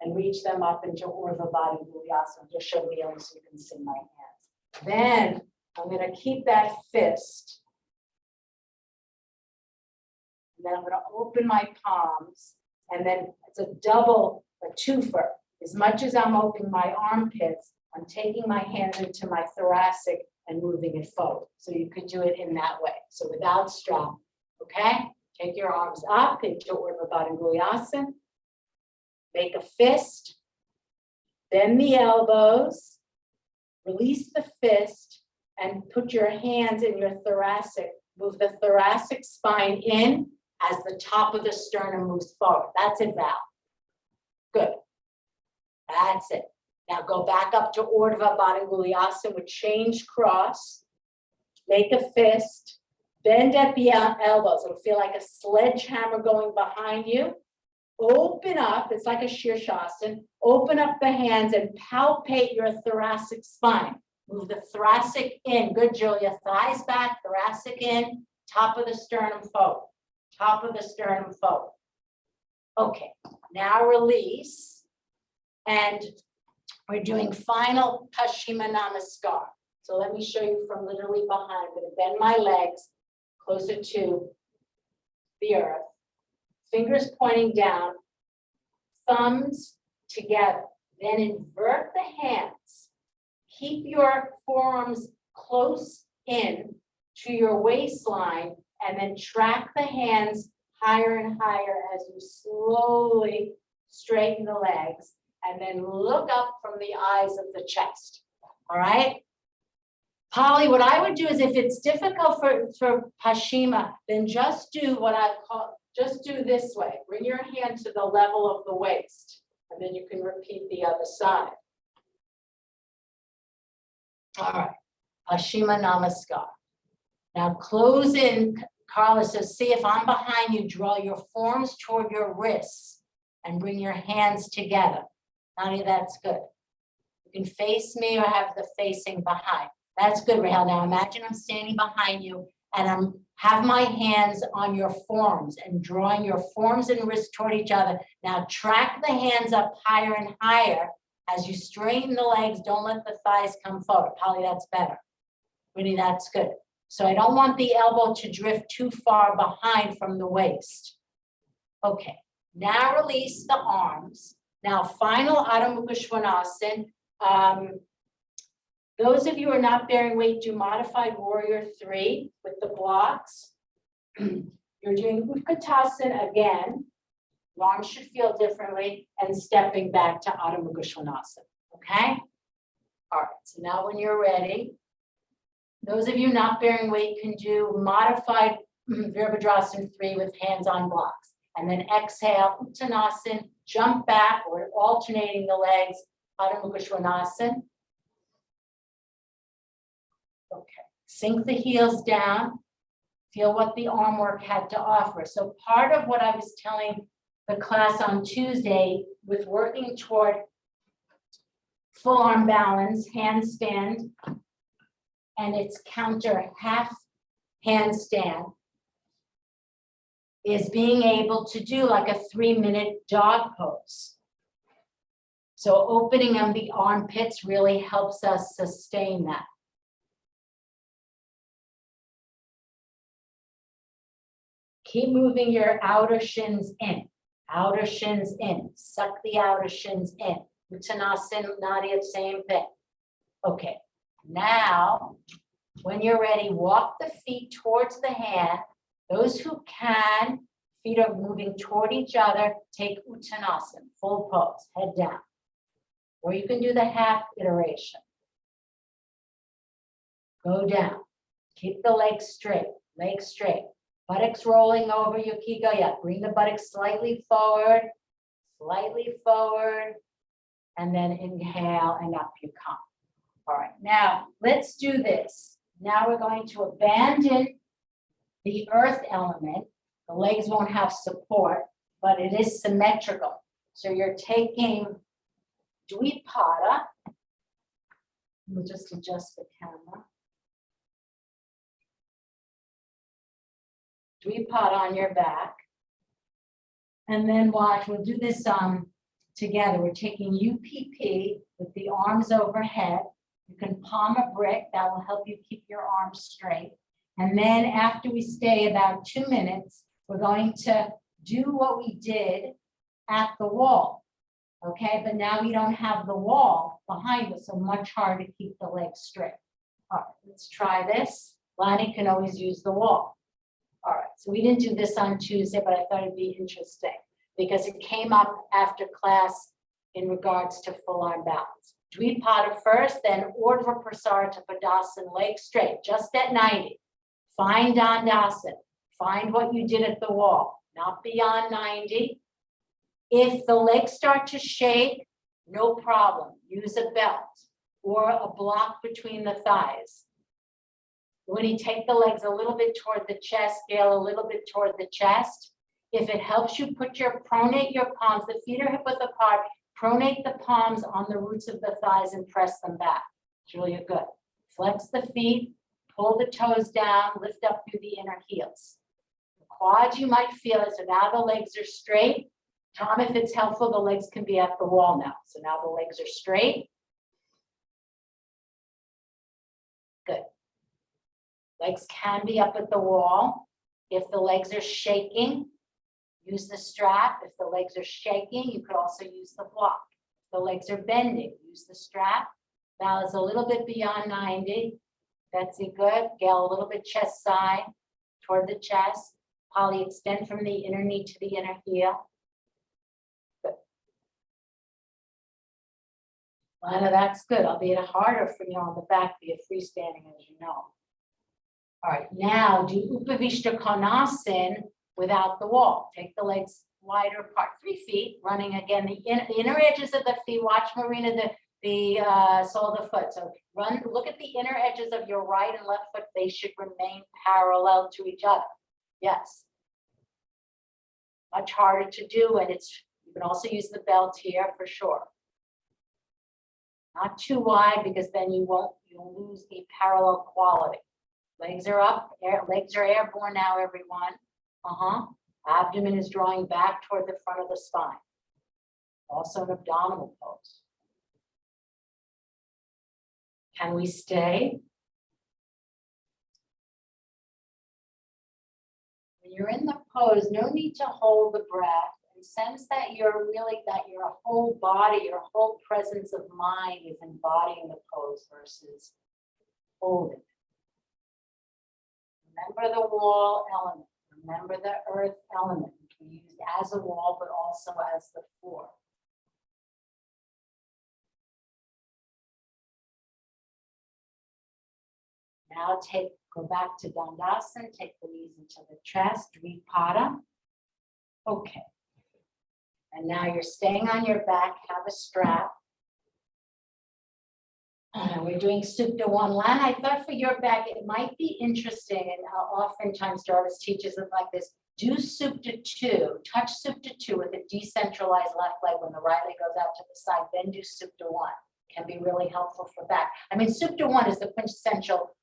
and reach them up into Urdhva Baddha Kolasana. Just show me so you can see my hands. Then I'm going to keep that fist. And then I'm going to open my palms, and then it's a twofer. As much as I'm opening my armpits, I'm taking my hands into my thoracic and moving it forward. So you could do it in that way. So without strap, okay? Take your arms up into Urdhva Baddha Kolasana. Make a fist. Bend the elbows. Release the fist and put your hands in your thoracic. Move the thoracic spine in as the top of the sternum moves forward. That's it, Val. Good. That's it. Now go back up to Urdhva Baddha Kolasana with change cross. Make a fist. Bend at the elbows. It'll feel like a sledgehammer going behind you. Open up. It's like a Shirshasana. Open up the hands and palpate your thoracic spine. Move the thoracic in. Good, Julia. Thighs back, thoracic in, top of the sternum forward. Top of the sternum forward. Okay, now release. And we're doing final Paschima Namaskar. So let me show you from literally behind. I'm going to bend my legs closer to the earth. Fingers pointing down, thumbs together. Then invert the hands. Keep your forearms close in to your waistline, and then track the hands higher and higher as you slowly straighten the legs, and then look up from the eyes of the chest. All right? Polly, what I would do is, if it's difficult for Paschima, then just do what I call, just do this way. Bring your hand to the level of the waist, and then you can repeat the other side. All right, Paschima Namaskar. Now close in. Carla says, see, if I'm behind you, draw your forearms toward your wrists and bring your hands together. Nani, that's good. You can face me or have the facing behind. That's good, Rahel. Now imagine I'm standing behind you and have my hands on your forearms and drawing your forearms and wrists toward each other. Now track the hands up higher and higher as you straighten the legs. Don't let the thighs come forward. Polly, that's better. Really, that's good. So I don't want the elbow to drift too far behind from the waist. Okay, now release the arms. Now final Adho Mukha Svanasana. Those of you who are not bearing weight, do modified warrior 3 with the blocks. You're doing Utkatasana again. Arms should feel differently and stepping back to Adho Mukha Svanasana. Okay? All right, so now when you're ready, those of you not bearing weight can do modified Virabhadrasana 3 with hands on blocks. And then exhale, Uttanasana, jump back or alternating the legs, Adho Mukha Svanasana. Okay, sink the heels down. Feel what the arm work had to offer. So part of what I was telling the class on Tuesday with working toward full arm balance, handstand, and its counter half handstand, is being able to do like a 3-minute dog pose. So opening of the armpits really helps us sustain that. Keep moving your outer shins in, suck the outer shins in. Uttanasana, Nadia, same thing. Okay, now, when you're ready, walk the feet towards the hand. Those who can, feet are moving toward each other, take Uttanasana, full pose, head down. Or you can do the half iteration. Go down, keep the legs straight, buttocks rolling over your Kigoya. Bring the buttocks slightly forward, and then inhale and up you come. All right, now let's do this. Now we're going to abandon the earth element. The legs won't have support, but it is symmetrical. So you're taking Dvipada. We'll just adjust the camera. Dvipada on your back. And then watch, we'll do this together. We're taking UPP with the arms overhead. You can palm a brick, that will help you keep your arms straight. And then after we stay about 2 minutes, we're going to do what we did at the wall. Okay, but now we don't have the wall behind us, so much harder to keep the legs straight. All right, let's try this. Lonnie can always use the wall. All right, so we didn't do this on Tuesday, but I thought it'd be interesting because it came up after class in regards to full arm balance. Dvipada first, then Urdhva Prasarita Padasana, legs straight, just at 90. Find Dandasana, find what you did at the wall, not beyond 90. If the legs start to shake, no problem, use a belt or a block between the thighs. When you take the legs a little bit toward the chest, scale a little bit toward the chest. If it helps you pronate your palms, the feet are hip width apart, pronate the palms on the roots of the thighs and press them back. It's really good. Flex the feet, pull the toes down, lift up through the inner heels. The quads you might feel it, so now the legs are straight. Tom, if it's helpful, the legs can be at the wall now. So now the legs are straight. Good. Legs can be up at the wall. If the legs are shaking, use the strap. If the legs are shaking, you could also use the block. If the legs are bending, use the strap. Balance a little bit beyond 90. Betsy, good. Gail, a little bit chest side toward the chest. Polly, extend from the inner knee to the inner heel. Good. Lana, that's good. Albeit harder for you on the back via freestanding, as you know. All right, now do Upavishta Konasana without the wall. Take the legs wider apart, 3 feet, running again the inner edges of the feet. Watch, Marina, the sole of the foot. So look at the inner edges of your right and left foot. They should remain parallel to each other. Yes. Much harder to do, and you can also use the belt here for sure. Not too wide, because then you'll lose the parallel quality. Legs are up, legs are airborne now, everyone. Abdomen is drawing back toward the front of the spine. Also an abdominal pose. Can we stay? When you're in the pose, no need to hold the breath, and sense that your whole body, your whole presence of mind is embodying the pose versus holding. Remember the wall element. Remember the earth element, which we used as a wall, but also as the floor. Now go back to Dandasana, take the knees into the chest, Dvipada. Okay. And now you're staying on your back, have a strap. We're doing Supta 1 line. I thought for your back, it might be interesting, and oftentimes Jarvis teaches it like this. Do Supta 2, touch Supta 2 with a decentralized left leg when the right leg goes out to the side, then do Supta 1. Can be really helpful for back. I mean, Supta 1 is the quintessential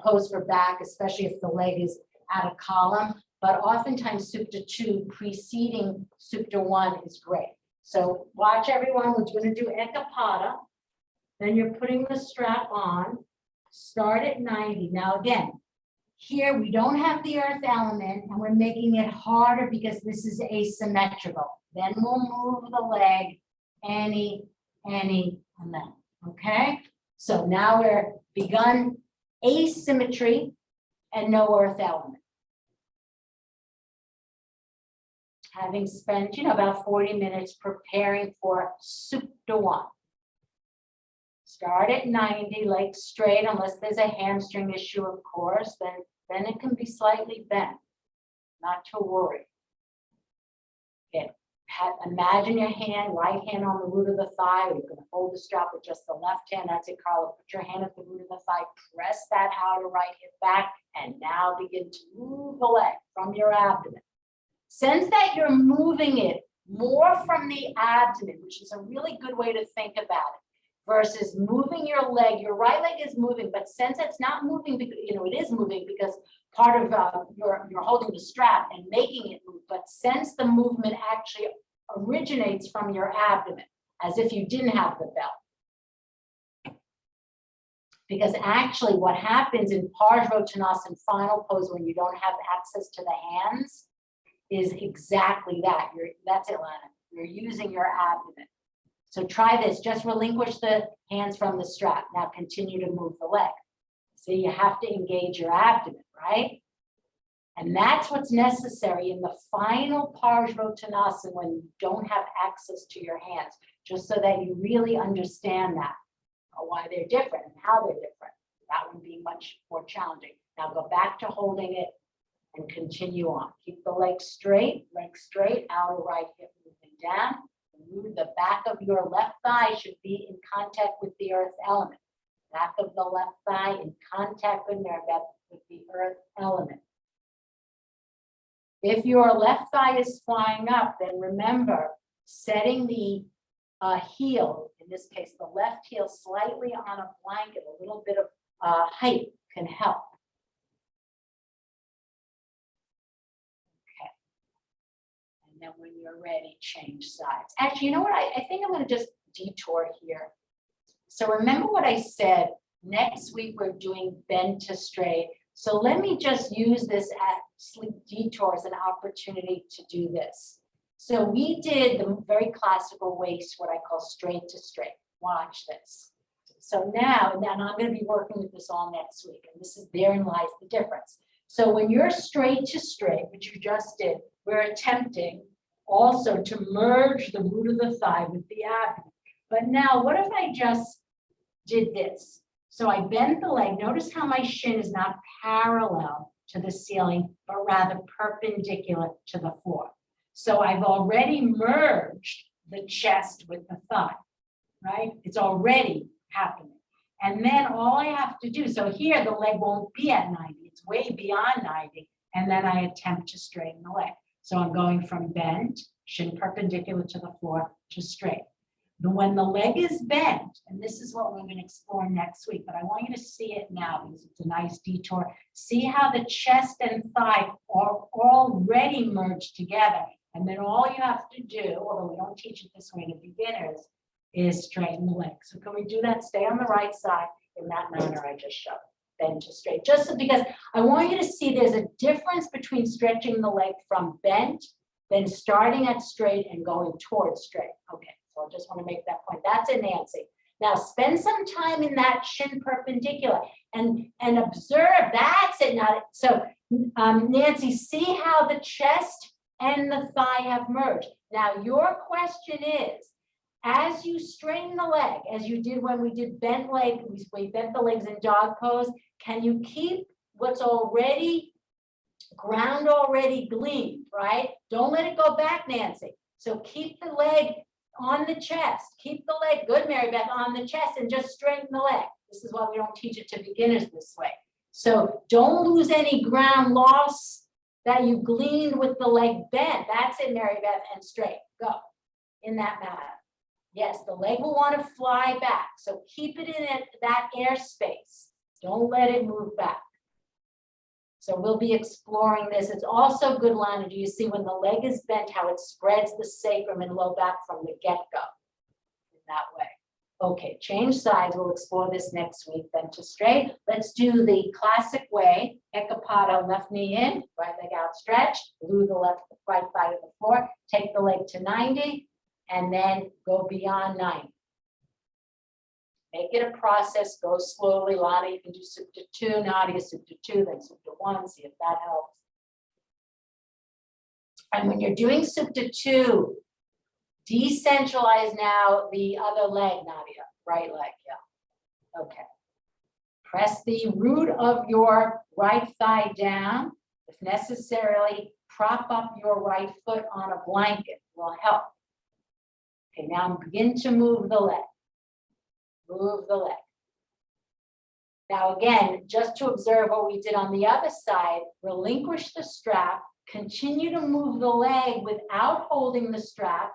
pose for back, especially if the leg is at a column, but oftentimes Supta 2 preceding Supta 1 is great. So watch everyone, we're going to do Ekapada. Then you're putting the strap on, start at 90. Now again, here we don't have the earth element and we're making it harder because this is asymmetrical. Then we'll move the leg, any, and then, okay? So now we're begun asymmetry and no earth element. Having spent, about 40 minutes preparing for Supta 1. Start at 90, legs straight, unless there's a hamstring issue, of course, then it can be slightly bent, not to worry. Okay. Imagine your right hand on the root of the thigh, or you can hold the strap with just the left hand. That's it, Carla. Put your hand at the root of the thigh, press that outer right hip back, and now begin to move the leg from your abdomen. Sense that you're moving it more from the abdomen, which is a really good way to think about it, versus moving your leg. Your right leg is moving, but sense it's not moving because, it is moving because part of you're holding the strap and making it move, but sense the movement actually originates from your abdomen, as if you didn't have the belt. Because actually what happens in Parsvottanasana final pose when you don't have access to the hands is exactly that. That's it, Lana. You're using your abdomen. So try this, just relinquish the hands from the strap. Now continue to move the leg. So you have to engage your abdomen, right? And that's what's necessary in the final Parsvottanasana when you don't have access to your hands, just so that you really understand that, or why they're different and how they're different. That would be much more challenging. Now go back to holding it and continue on. Keep the legs straight, outer right hip moving down. The back of your left thigh should be in contact with the earth element. Back of the left thigh in contact with the earth element. If your left thigh is flying up, then remember setting the heel, in this case, the left heel slightly on a blanket, a little bit of height can help. And then when you're ready, change sides. Actually, you know what? I think I'm going to just detour here. So remember what I said, next week we're doing bend to straight. So let me just use this detour as an opportunity to do this. So we did the very classical waist, what I call straight to straight. Watch this. So now I'm going to be working with this all next week. And therein lies the difference. So when you're straight to straight, which you just did, we're attempting also to merge the root of the thigh with the abdomen. But now what if I just did this? So I bent the leg. Notice how my shin is not parallel to the ceiling, but rather perpendicular to the floor. So I've already merged the chest with the thigh, right? It's already happening. And then all I have to do, so here the leg won't be at 90, it's way beyond 90. And then I attempt to straighten the leg. So I'm going from bent, shin perpendicular to the floor, to straight. When the leg is bent, and this is what we're going to explore next week, but I want you to see it now because it's a nice detour. See how the chest and thigh are already merged together. And then all you have to do, although we don't teach it this way to beginners, is straighten the leg. So can we do that? Stay on the right side in that manner I just showed. Bend to straight. Just so, because I want you to see there's a difference between stretching the leg from bent, then starting at straight and going towards straight. Okay, so I just want to make that point. That's it, Nancy. Now spend some time in that shin perpendicular and observe. That's it. Now, so Nancy, see how the chest and the thigh have merged. Now your question is, as you straighten the leg, as you did when we did bent leg, we bent the legs in dog pose, can you keep what's already ground already gleaned, right? Don't let it go back, Nancy. So keep the leg on the chest. Keep the leg, good, Mary Beth, on the chest and just straighten the leg. This is why we don't teach it to beginners this way. So don't lose any ground loss that you gleaned with the leg bent. That's it, Mary Beth, and straight. Go in that manner. Yes, the leg will want to fly back. So keep it in that airspace. Don't let it move back. So we'll be exploring this. It's also good, Lana. Do you see when the leg is bent, how it spreads the sacrum and low back from the get-go in that way? Okay, change sides. We'll explore this next week. Bent to straight. Let's do the classic way. Ekapada, left knee in, right leg outstretched, glue the right thigh to the floor, take the leg to 90, and then go beyond 90. Make it a process, go slowly. Lana, you can do Supta 2, Nadia, Supta 2, then Supta 1, see if that helps. And when you're doing Supta 2, decentralize now the other leg, Nadia, right leg, yeah. Okay. Press the root of your right thigh down. If necessarily, prop up your right foot on a blanket, will help. Okay, now begin to move the leg. Move the leg. Now again, just to observe what we did on the other side, relinquish the strap, continue to move the leg without holding the strap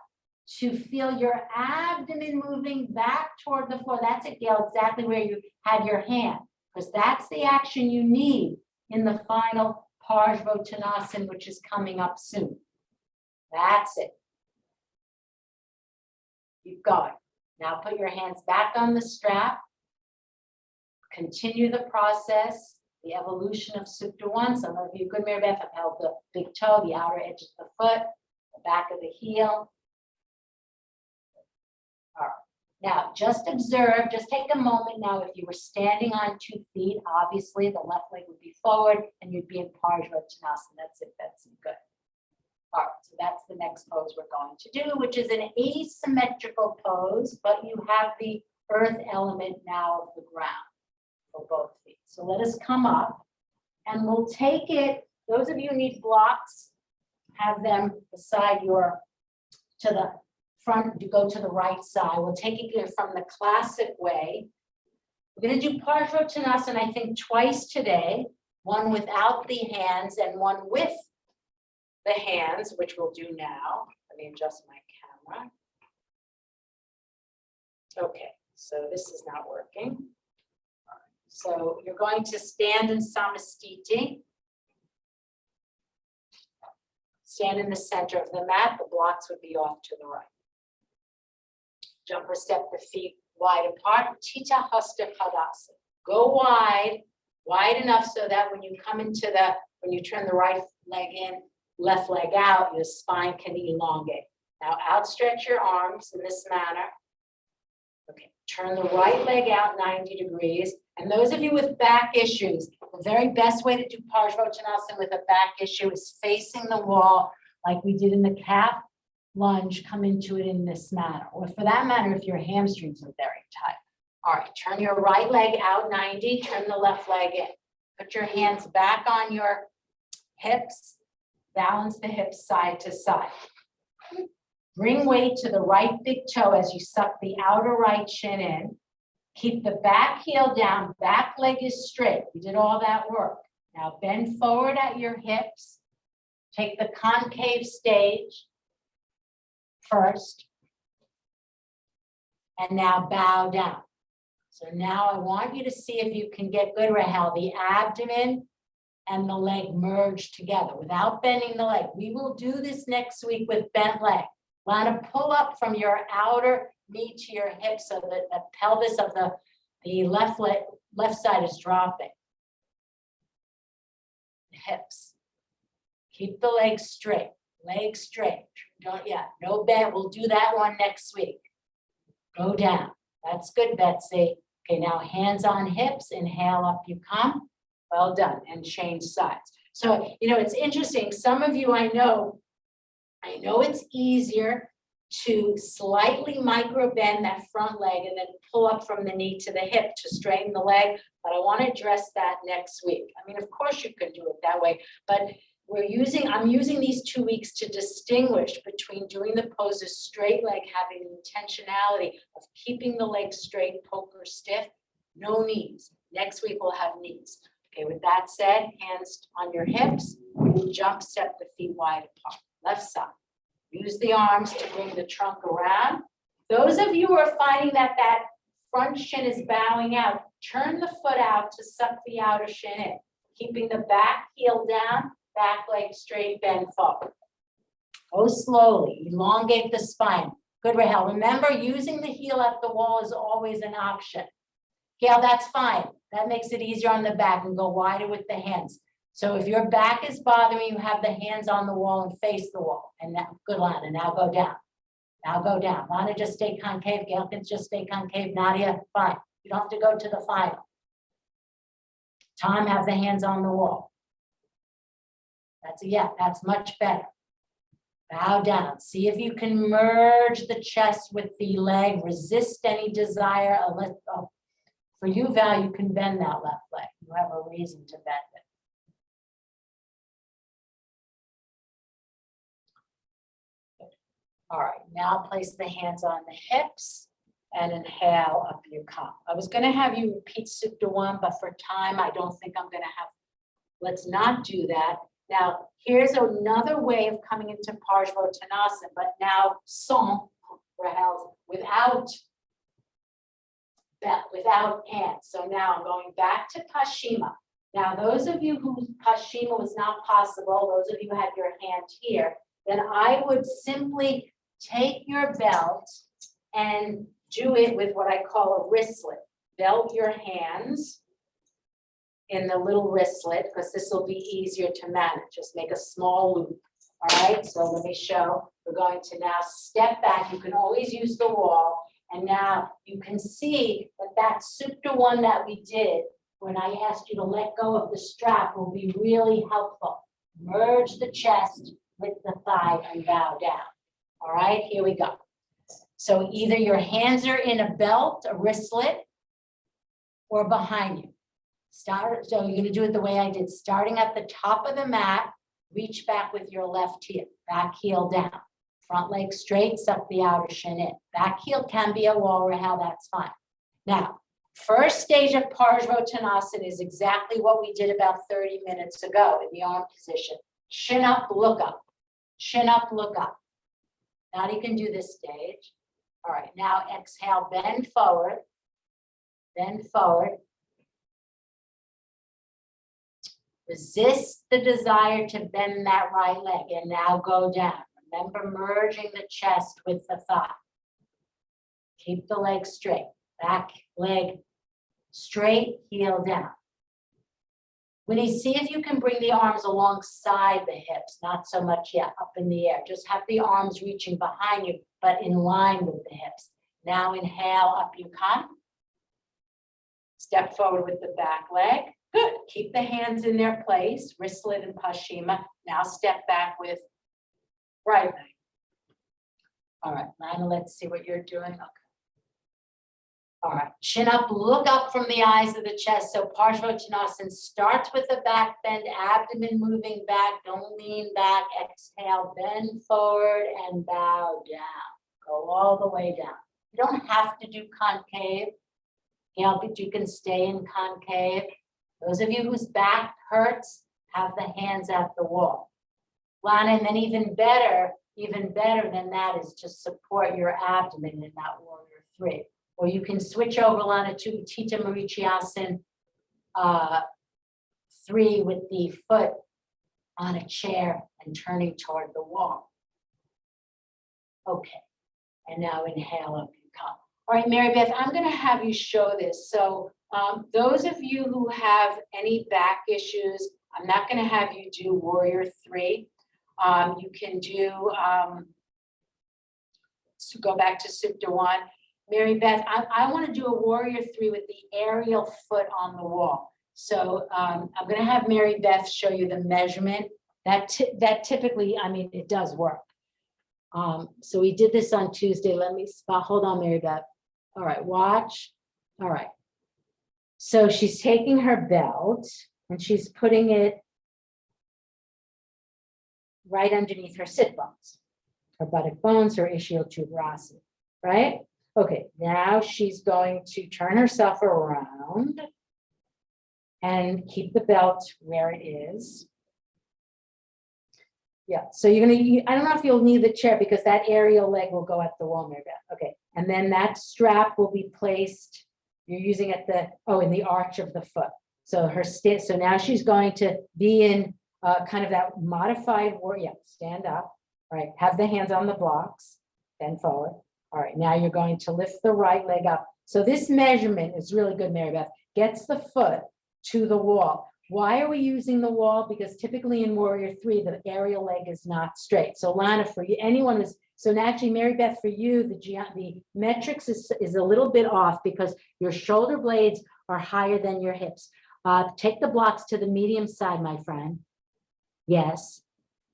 to feel your abdomen moving back toward the floor. That's it, Gail, exactly where you had your hand, because that's the action you need in the final Parsvottanasana, which is coming up soon. That's it. Keep going. Now put your hands back on the strap. Continue the process, the evolution of Supta 1. Some of you, good, Mary Beth, have held the big toe, the outer edge of the foot, the back of the heel. All right. Now just observe, just take a moment now. If you were standing on 2 feet, obviously the left leg would be forward and you'd be in Parsvottanasana. That's it, that's good. All right, so that's the next pose we're going to do, which is an asymmetrical pose, but you have the earth element now of the ground for both feet. So let us come up and we'll take it. Those of you who need blocks, have them beside your, to the front, you go to the right side. We'll take it here from the classic way. We're going to do Parsvottanasana, I think, twice today, one without the hands and one with the hands, which we'll do now. Let me adjust my camera. Okay, so this is not working. All right, so you're going to stand in Samastiti. Stand in the center of the mat. The blocks would be off to the right. Jump or step the feet wide apart. Tita Hasta Padasana. Go wide, wide enough so that when you come into the, when you turn the right leg in, left leg out, your spine can elongate. Now outstretch your arms in this manner. Okay, turn the right leg out 90 degrees. And those of you with back issues, the very best way to do Parsvottanasana with a back issue is facing the wall like we did in the calf lunge, come into it in this manner. Or for that matter, if your hamstrings are very tight. All right, turn your right leg out 90, turn the left leg in. Put your hands back on your hips. Balance the hips side to side. Bring weight to the right big toe as you suck the outer right shin in. Keep the back heel down, back leg is straight. We did all that work. Now bend forward at your hips. Take the concave stage first. And now bow down. So now I want you to see if you can get good, Rahel, the abdomen and the leg merged together without bending the leg. We will do this next week with bent leg. Want to pull up from your outer knee to your hip so that the pelvis of the left leg, left side is dropping. Hips. Keep the legs straight. Legs straight. Don't, yeah, no bend. We'll do that one next week. Go down. That's good, Betsy. Okay, now hands on hips. Inhale, up you come. Well done. And change sides. So, you know, it's interesting. Some of you I know it's easier to slightly micro bend that front leg and then pull up from the knee to the hip to straighten the leg. But I want to address that next week. I mean, of course you could do it that way, but I'm using these 2 weeks to distinguish between doing the poses straight leg, having the intentionality of keeping the legs straight, poker stiff, no knees. Next week we'll have knees. Okay, with that said, hands on your hips, jump step the feet wide apart, left side. Use the arms to bring the trunk around. Those of you who are finding that front shin is bowing out, turn the foot out to suck the outer shin in, keeping the back heel down, back leg straight, bend forward. Go slowly, elongate the spine. Good, Rahel. Remember, using the heel at the wall is always an option. Gail, that's fine. That makes it easier on the back and go wider with the hands. So if your back is bothering you, have the hands on the wall and face the wall. And now, good, Lana, now go down. Now go down. Lana, just stay concave. Gail can just stay concave. Nadia, fine. You don't have to go to the final. Tom, have the hands on the wall. That's much better. Bow down. See if you can merge the chest with the leg. Resist any desire. For you, Val, you can bend that left leg. You have a reason to bend it. All right, now place the hands on the hips and inhale, up you come. I was going to have you repeat Supta 1, but for time, I don't think I'm going to have. Let's not do that. Now, here's another way of coming into Parsvottanasana, but now sans, without hands. So now I'm going back to Paschimma. Now, those of you who Paschimma was not possible, those of you who had your hand here, then I would simply take your belt and do it with what I call a wristlet. Belt your hands in the little wristlet, because this will be easier to manage. Just make a small loop. All right, so let me show. We're going to now step back. You can always use the wall. And now you can see that Supta 1 that we did when I asked you to let go of the strap will be really helpful. Merge the chest with the thigh and bow down. All right, here we go. So either your hands are in a belt, a wristlet, or behind you. So you're going to do it the way I did. Starting at the top of the mat, reach back with your left heel, back heel down. Front leg straight, suck the outer shin in. Back heel can be a wall, Rahel, that's fine. Now, first stage of Parsvottanasana is exactly what we did about 30 minutes ago in the arm position. Chin up, look up. Chin up, look up. Now you can do this stage. All right, now exhale, bend forward. Bend forward. Resist the desire to bend that right leg and now go down. Remember merging the chest with the thigh. Keep the leg straight. Back leg straight, heel down. Winnie, see if you can bring the arms alongside the hips, not so much yet up in the air. Just have the arms reaching behind you, but in line with the hips. Now inhale, up you come. Step forward with the back leg. Good. Keep the hands in their place, wristlet and Paschimma. Now step back with right leg. All right, Lana, let's see what you're doing. Okay. All right, chin up, look up from the eyes of the chest. So Parsvottanasana starts with the back bend, abdomen moving back, don't lean back, exhale, bend forward and bow down. Go all the way down. You don't have to do concave. But you can stay in concave. Those of you whose back hurts, have the hands at the wall. Lana, and then even better than that is just support your abdomen in that warrior 3. Or you can switch over, Lana, to Utthita Marichyasan 3 with the foot on a chair and turning toward the wall. Okay, and now inhale, up you come. All right, Mary Beth, I'm gonna have you show this. So those of you who have any back issues, I'm not gonna have you do Warrior 3. You can do, so go back to Supta 1. Mary Beth, I wanna do a Warrior 3 with the aerial foot on the wall. So I'm gonna have Mary Beth show you the measurement. That typically, I mean, it does work. So we did this on Tuesday. Let me spot, hold on, Mary Beth. All right, watch. All right. So she's taking her belt and she's putting it right underneath her sit bones, her buttock bones, her ischial-tuberosity, right? Okay, now she's going to turn herself around and keep the belt where it is. Yeah, so you're gonna, I don't know if you'll need the chair because that aerial leg will go at the wall, Mary Beth. Okay, and then that strap will be placed, you're using at the, oh, in the arch of the foot. So her so now she's going to be in kind of that modified warrior. Yeah, stand up, all right, have the hands on the blocks, bend forward. All right, now you're going to lift the right leg up. So this measurement is really good, Mary Beth, gets the foot to the wall. Why are we using the wall? Because typically in Warrior 3, the aerial leg is not straight. So Lana, for you, anyone is, so naturally, Mary Beth, for you, the metrics is a little bit off because your shoulder blades are higher than your hips. Take the blocks to the medium side, my friend. Yes,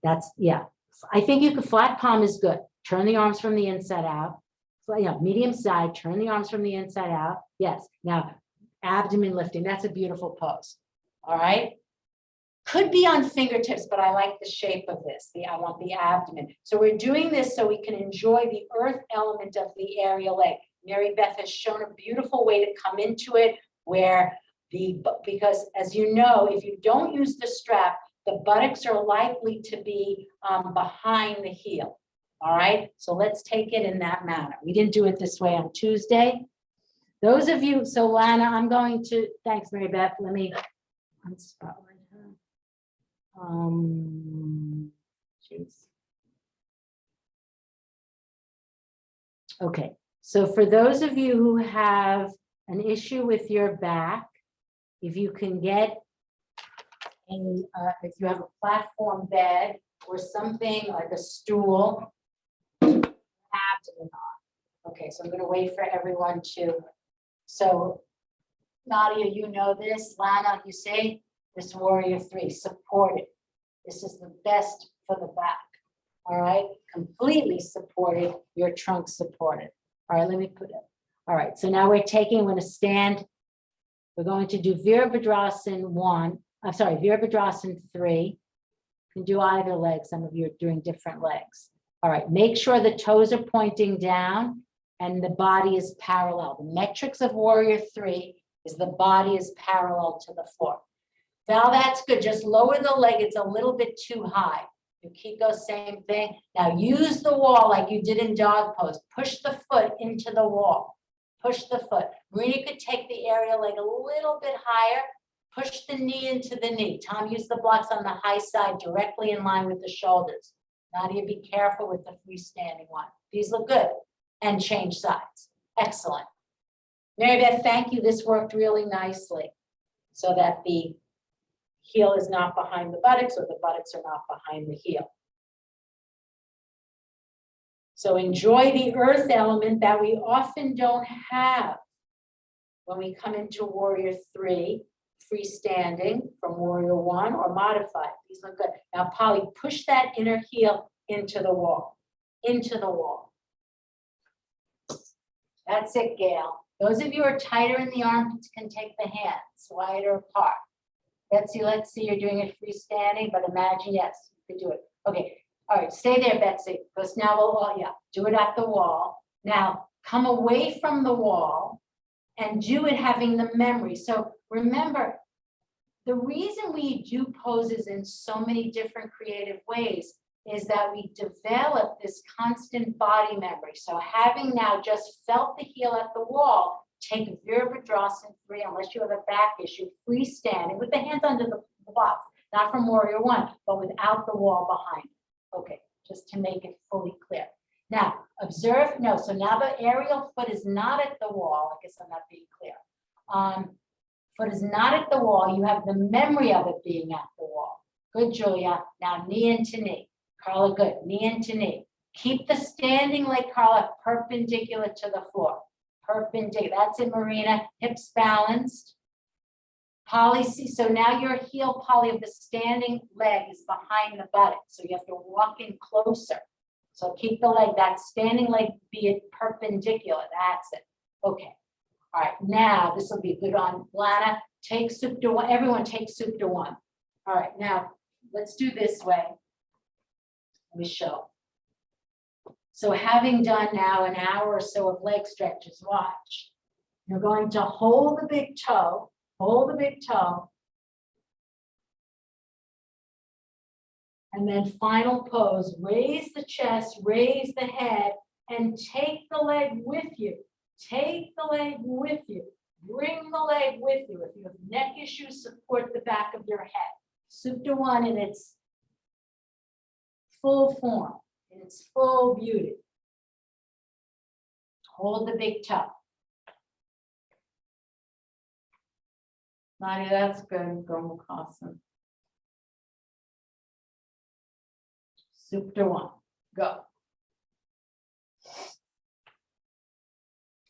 that's, yeah. I think you could, flat palm is good. Turn the arms from the inside out. So, yeah, medium side, turn the arms from the inside out. Yes, now abdomen lifting, that's a beautiful pose. All right, could be on fingertips, but I like the shape of this. I want the abdomen. So we're doing this so we can enjoy the earth element of the aerial leg. Mary Beth has shown a beautiful way to come into it where because as you know, if you don't use the strap, the buttocks are likely to be behind the heel. All right, so let's take it in that manner. We didn't do it this way on Tuesday. Those of you, so Lana, I'm going to, thanks Mary Beth, let me, spotlight her. Jeez. Okay, so for those of you who have an issue with your back, if you can get a, if you have a platform bed or something like a stool, abdomen on. Okay, so I'm going to wait for everyone to. So Nadia, you know this. Lana, you say this Warrior 3, support it. This is the best for the back. All right, completely supported, your trunk supported. All right, let me put it. All right, so now we're taking, we're going to stand. We're going to do Virabhadrasana 1. I'm sorry, Virabhadrasana 3. You can do either leg. Some of you are doing different legs. All right, make sure the toes are pointing down and the body is parallel. The metrics of Warrior 3 is the body is parallel to the floor. Now that's good. Just lower the leg. It's a little bit too high. Yukiko, same thing. Now use the wall like you did in dog pose. Push the foot into the wall. Push the foot. Marina could take the aerial leg a little bit higher. Push the knee into the knee. Tom, use the blocks on the high side directly in line with the shoulders. Nadia, be careful with the freestanding one. These look good. And change sides. Excellent. Mary Beth, thank you. This worked really nicely so that the heel is not behind the buttocks or the buttocks are not behind the heel. So enjoy the earth element that we often don't have when we come into Warrior 3, freestanding from Warrior 1 or modified. These look good. Now, Polly, push that inner heel into the wall, into the wall. That's it, Gail. Those of you who are tighter in the armpits can take the hands wider apart. Betsy, let's see, you're doing it freestanding, but imagine, yes, you could do it. Okay, all right, stay there, Betsy, because now we'll, yeah, do it at the wall. Now, come away from the wall and do it having the memory. So remember, the reason we do poses in so many different creative ways is that we develop this constant body memory. So having now just felt the heel at the wall, take Virabhadrasana 3, unless you have a back issue, freestanding with the hands under the block, not from Warrior One, but without the wall behind. Okay, just to make it fully clear. Now, observe, no, so now the aerial foot is not at the wall. I guess I'm not being clear. Foot is not at the wall. You have the memory of it being at the wall. Good, Julia. Now knee into knee. Carla, good. Knee into knee. Keep the standing leg, Carla, perpendicular to the floor. Perpendicular. That's it, Marina. Hips balanced. Polly, see, so now your heel, Polly, of the standing leg is behind the buttock. So you have to walk in closer. So keep the leg, that standing leg, be it perpendicular. That's it. Okay. All right. Now this will be good on Lana. Take Supta One. Everyone take Supta One. All right. Now let's do this way. Let me show. So having done now an hour or so of leg stretches, watch. You're going to hold the big toe. Hold the big toe. And then final pose, raise the chest, raise the head, and take the leg with you. Take the leg with you. Bring the leg with you. If you have neck issues, support the back of your head. Supta One in its full form, in its full beauty. Hold the big toe. Nadia, that's good. Gomukhasana. Supta One. Go.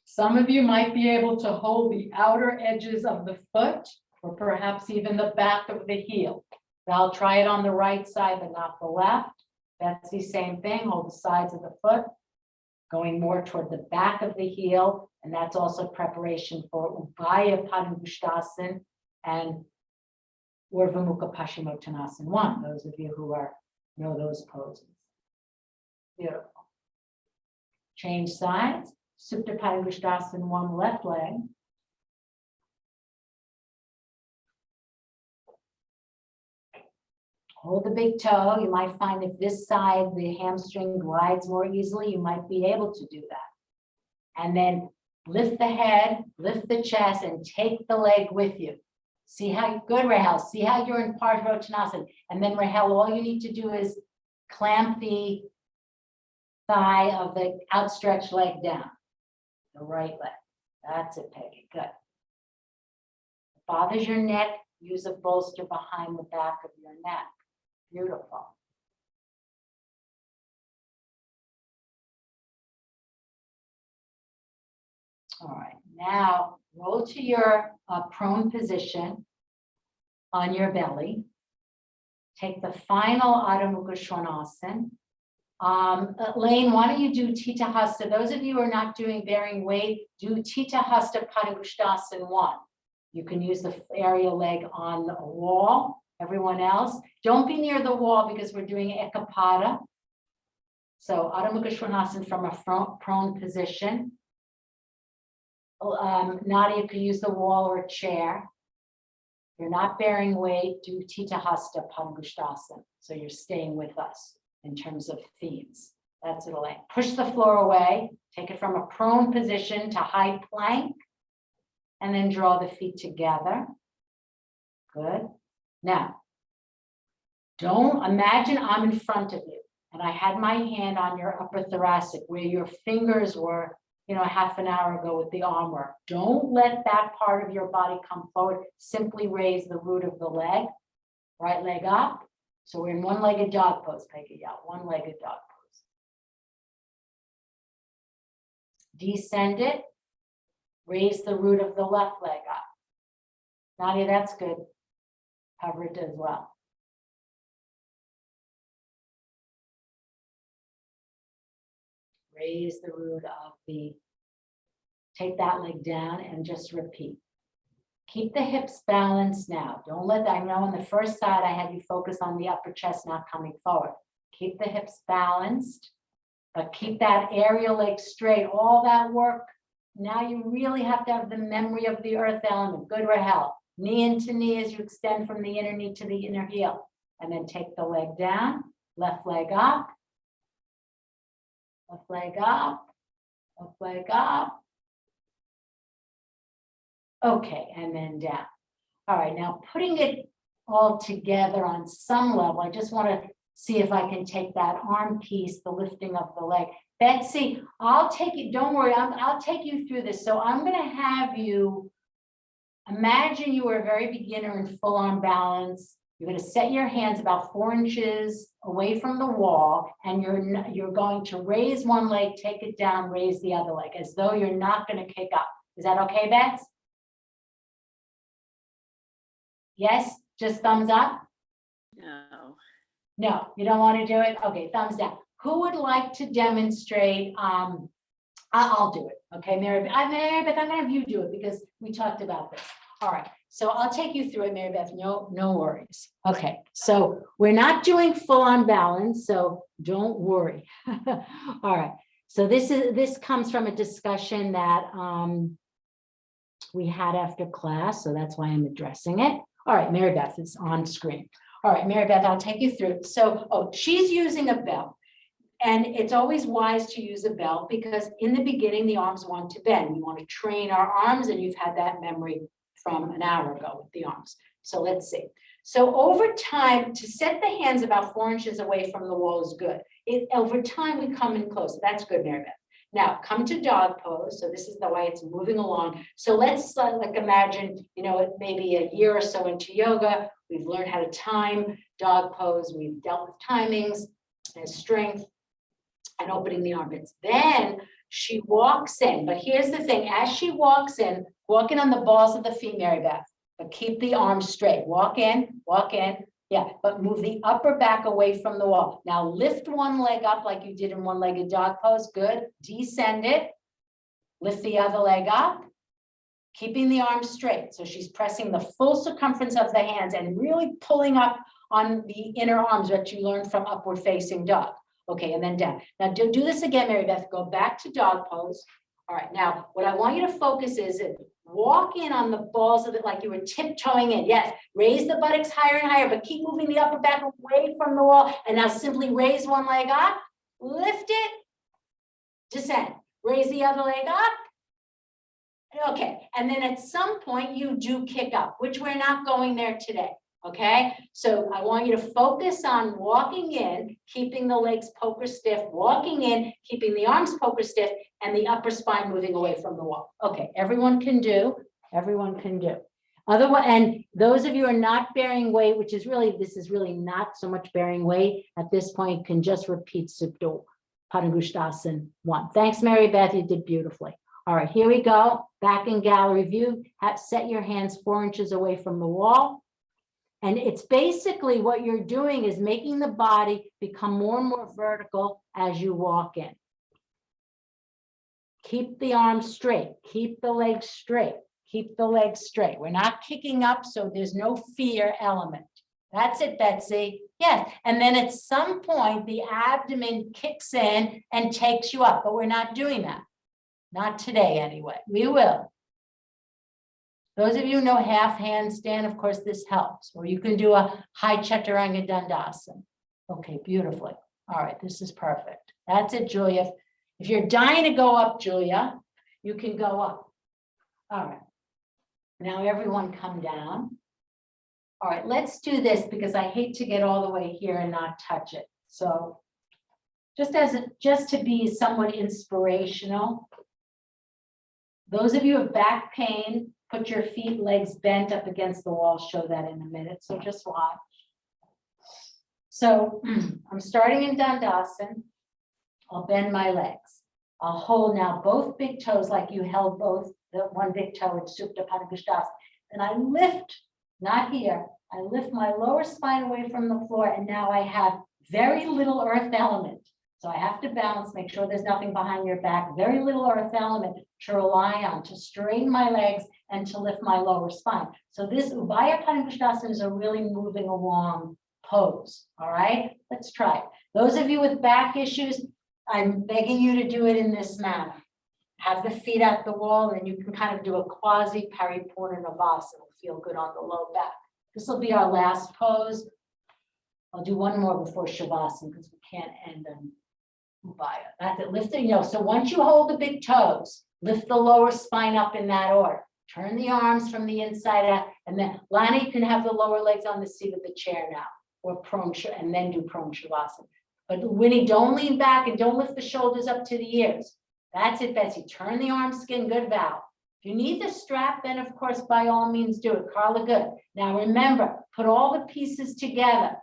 Some of you might be able to hold the outer edges of the foot or perhaps even the back of the heel. I'll try it on the right side, but not the left. That's the same thing. Hold the sides of the foot, going more toward the back of the heel. And that's also preparation for Ubhaya Padangusthasana and Urdhva Mukha Paschimottanasana 1. Those of you who know those poses. Beautiful. Change sides. Supta Padangusthasana 1, left leg. Hold the big toe. You might find if this side, the hamstring glides more easily, you might be able to do that. And then lift the head, lift the chest, and take the leg with you. See how good, Rahel. See how you're in Parsvarottanasana. And then Rahel, all you need to do is clamp the thigh of the outstretched leg down. The right leg. That's it, Peggy. Good. If it bothers your neck, use a bolster behind the back of your neck. Beautiful. All right, now roll to your prone position on your belly. Take the final Adho Mukha Svanasana. Lane, why don't you do Tita Hasta? Those of you who are not doing bearing weight, do Tita Hasta Padangusthasana 1. You can use the aerial leg on the wall. Everyone else, don't be near the wall because we're doing Ekapada. So Adho Mukha Svanasana from a prone position. Nadia could use the wall or a chair. If you're not bearing weight, do Tita Hasta Padangusthasana. So you're staying with us in terms of themes. That's it, Elaine. Push the floor away. Take it from a prone position to high plank. And then draw the feet together. Good. Now, don't imagine I'm in front of you and I had my hand on your upper thoracic where your fingers were, half an hour ago with the arm work. Don't let that part of your body come forward. Simply raise the root of the leg, right leg up. So we're in one-legged dog pose, Peggy. Yeah, one-legged dog pose. Descend it. Raise the root of the left leg up. Nadia, that's good. Cover it as well. Raise the root of take that leg down and just repeat. Keep the hips balanced now. Don't let that, I know on the first side I had you focus on the upper chest not coming forward. Keep the hips balanced, but keep that aerial leg straight. All that work, now you really have to have the memory of the earth element. Good, Rahel. Knee into knee as you extend from the inner knee to the inner heel. And then take the leg down left leg up, left leg up, left leg up. Okay, and then down. All right, now putting it all together on some level, I just want to see if I can take that arm piece, the lifting of the leg. Betsy, I'll take you, don't worry, I'll take you through this. So I'm going to have you imagine you are a very beginner in full arm balance. You're going to set your hands about 4 inches away from the wall, and you're going to raise one leg, take it down, raise the other leg, as though you're not going to kick up. Is that okay, Bets? Yes, just thumbs up? No. No, you don't want to do it? Okay, thumbs down. Who would like to demonstrate? I'll do it. Okay, Mary Beth, I'm gonna have you do it because we talked about this. All right, so I'll take you through it, Mary Beth. No worries. Okay, so we're not doing full on balance, so don't worry. All right, so this comes from a discussion that we had after class, so that's why I'm addressing it. All right, Mary Beth, it's on screen. All right, Mary Beth, I'll take you through. So, she's using a belt. And it's always wise to use a belt because in the beginning, the arms want to bend. We want to train our arms, and you've had that memory from an hour ago with the arms. So let's see. So over time, to set the hands about 4 inches away from the wall is good. Over time, we come in close. That's good, Mary Beth. Now, come to dog pose. So this is the way it's moving along. So let's like imagine, maybe a year or so into yoga, we've learned how to time dog pose. We've dealt with timings and strength and opening the armpits. Then she walks in, but here's the thing, as she walks in, walking on the balls of the feet, Mary Beth, but keep the arms straight. Walk in, yeah, but move the upper back away from the wall. Now lift one leg up like you did in one-legged dog pose, good. Descend it, lift the other leg up, keeping the arms straight. So she's pressing the full circumference of the hands and really pulling up on the inner arms that you learned from upward facing dog. Okay, and then down. Now do this again, Mary Beth. Go back to dog pose. All right, now what I want you to focus is walk in on the balls of it like you were tiptoeing in. Yes, raise the buttocks higher and higher, but keep moving the upper back away from the wall. And now simply raise one leg up, lift it, descend. Raise the other leg up. Okay, and then at some point you do kick up, which we're not going there today. Okay, so I want you to focus on walking in, keeping the legs poker stiff, walking in, keeping the arms poker stiff, and the upper spine moving away from the wall. Okay, everyone can do. Otherwise, and those of you who are not bearing weight, this is really not so much bearing weight at this point, can just repeat Supta Padangusthasana 1. Thanks, Mary Beth, you did beautifully. All right, here we go. Back in gallery view, set your hands 4 inches away from the wall. And it's basically what you're doing is making the body become more and more vertical as you walk in. Keep the arms straight, keep the legs straight, keep the legs straight. We're not kicking up, so there's no fear element. That's it, Betsy. Yes, and then at some point, the abdomen kicks in and takes you up, but we're not doing that. Not today, anyway. We will. Those of you who know half handstand, of course, this helps. Or you can do a high chaturanga dandasana. Okay, beautifully. All right, this is perfect. That's it, Julia. If you're dying to go up, Julia, you can go up. All right. Now everyone come down. All right, let's do this because I hate to get all the way here and not touch it. So just to be somewhat inspirational, those of you with back pain, put your feet, legs bent up against the wall. Show that in a minute. So just watch. So I'm starting in Dandasana. I'll bend my legs. I'll hold now both big toes like you held both the one big toe in Supta Padangusthasana. And I lift, not here. I lift my lower spine away from the floor. And now I have very little earth element. So I have to balance, make sure there's nothing behind your back. Very little earth element to rely on, to straighten my legs and to lift my lower spine. So this Ubhaya Padangusthasana is a really moving along pose. All right, let's try it. Those of you with back issues, I'm begging you to do it in this manner. Have the feet at the wall, and you can kind of do a quasi Paripurna Navasana. It'll feel good on the low back. This will be our last pose. I'll do one more before Shavasana because we can't end on Ubaya. That's it, lift it, you know, so once you hold the big toes, lift the lower spine up in that order. Turn the arms from the inside out, and then Lani can have the lower legs on the seat of the chair now, or prone, and then do prone Shavasana. But Winnie, don't lean back and don't lift the shoulders up to the ears. That's it, Betsy. Turn the arm skin, good, Val. If you need the strap, then of course, by all means do it. Carla, good. Now remember, put all the pieces together.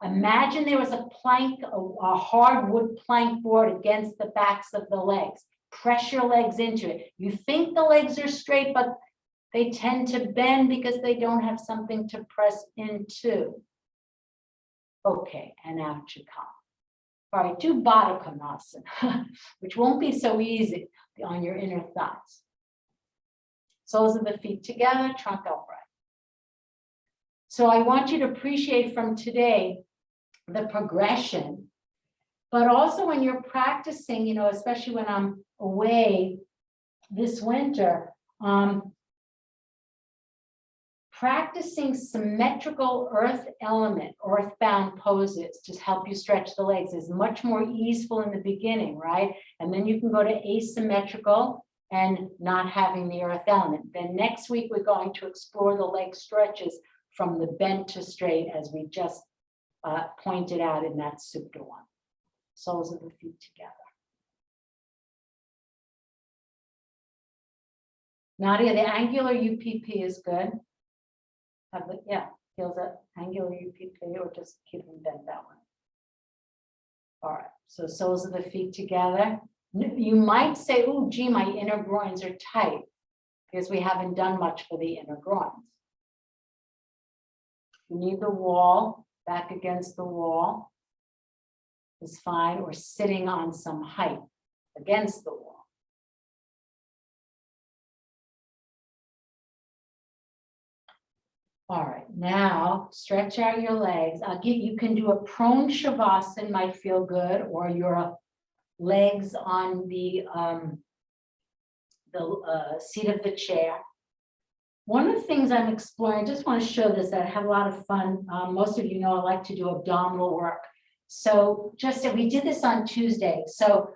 Imagine there was a plank, a hardwood plank board against the backs of the legs. Press your legs into it. You think the legs are straight, but they tend to bend because they don't have something to press into. Okay, and out you come. All right, do Baddha Konasana, which won't be so easy on your inner thighs. Soles of the feet together, trunk upright. So I want you to appreciate from today the progression, but also when you're practicing, you know, especially when I'm away this winter, practicing symmetrical earthbound poses to help you stretch the legs is much more easeful in the beginning, right? And then you can go to asymmetrical and not having the earth element. Then next week, we're going to explore the leg stretches from the bent to straight, as we just pointed out in that Supta one. Soles of the feet together. Nadia, the angular UPP is good. Yeah, heels up, angular UPP, or just keep them bent that one. All right, so soles of the feet together. You might say, oh, gee, my inner groins are tight, because we haven't done much for the inner groins. You need the wall, back against the wall is fine, or sitting on some height against the wall. All right, now stretch out your legs. You can do a prone Shavasana, might feel good, or your legs on the seat of the chair. One of the things I'm exploring, I just want to show this, I have a lot of fun. Most of you know I like to do abdominal work. So we did this on Tuesday. So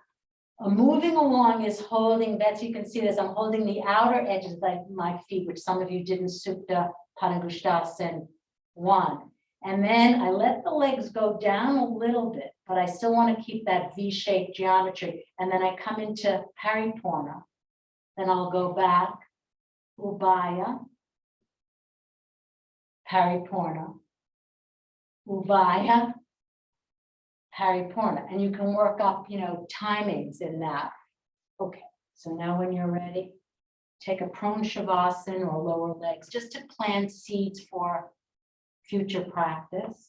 moving along is holding, Betsy, you can see this, I'm holding the outer edges of my feet, which some of you did in Supta Padangusthasana 1. And then I let the legs go down a little bit, but I still want to keep that V-shaped geometry. And then I come into Paripurna. Then I'll go back, Ubaya, Paripurna, Ubaya, Paripurna. And you can work up, you know, timings in that. Okay, so now when you're ready, take a prone Shavasana or lower legs, just to plant seeds for future practice.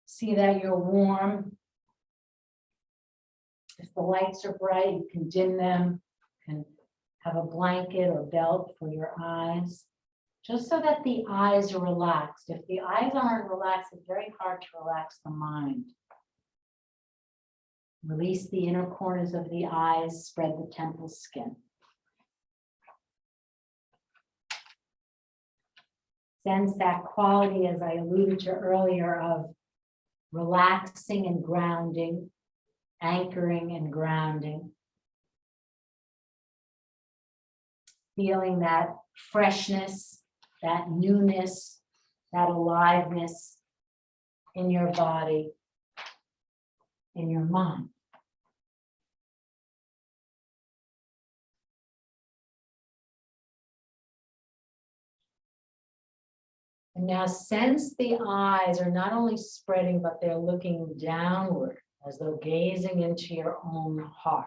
See that you're warm. If the lights are bright, you can dim them, you can have a blanket or belt for your eyes, just so that the eyes are relaxed. If the eyes aren't relaxed, it's very hard to relax the mind. Release the inner corners of the eyes, spread the temple skin. Sense that quality, as I alluded to earlier, of relaxing and grounding, anchoring and grounding. Feeling that freshness, that newness, that aliveness in your body, in your mind. And now sense the eyes are not only spreading, but they're looking downward as though gazing into your own heart.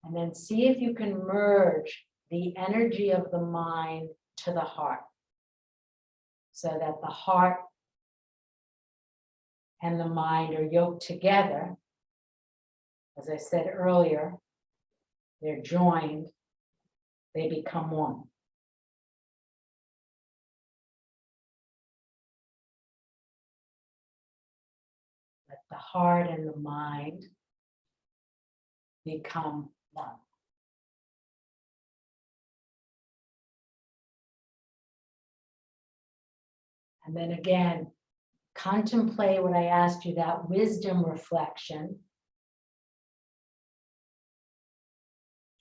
And then see if you can merge the energy of the mind to the heart, so that the heart and the mind are yoked together. As I said earlier, they're joined, they become one. the heart and the mind become one. And then again, contemplate what I asked you, that wisdom reflection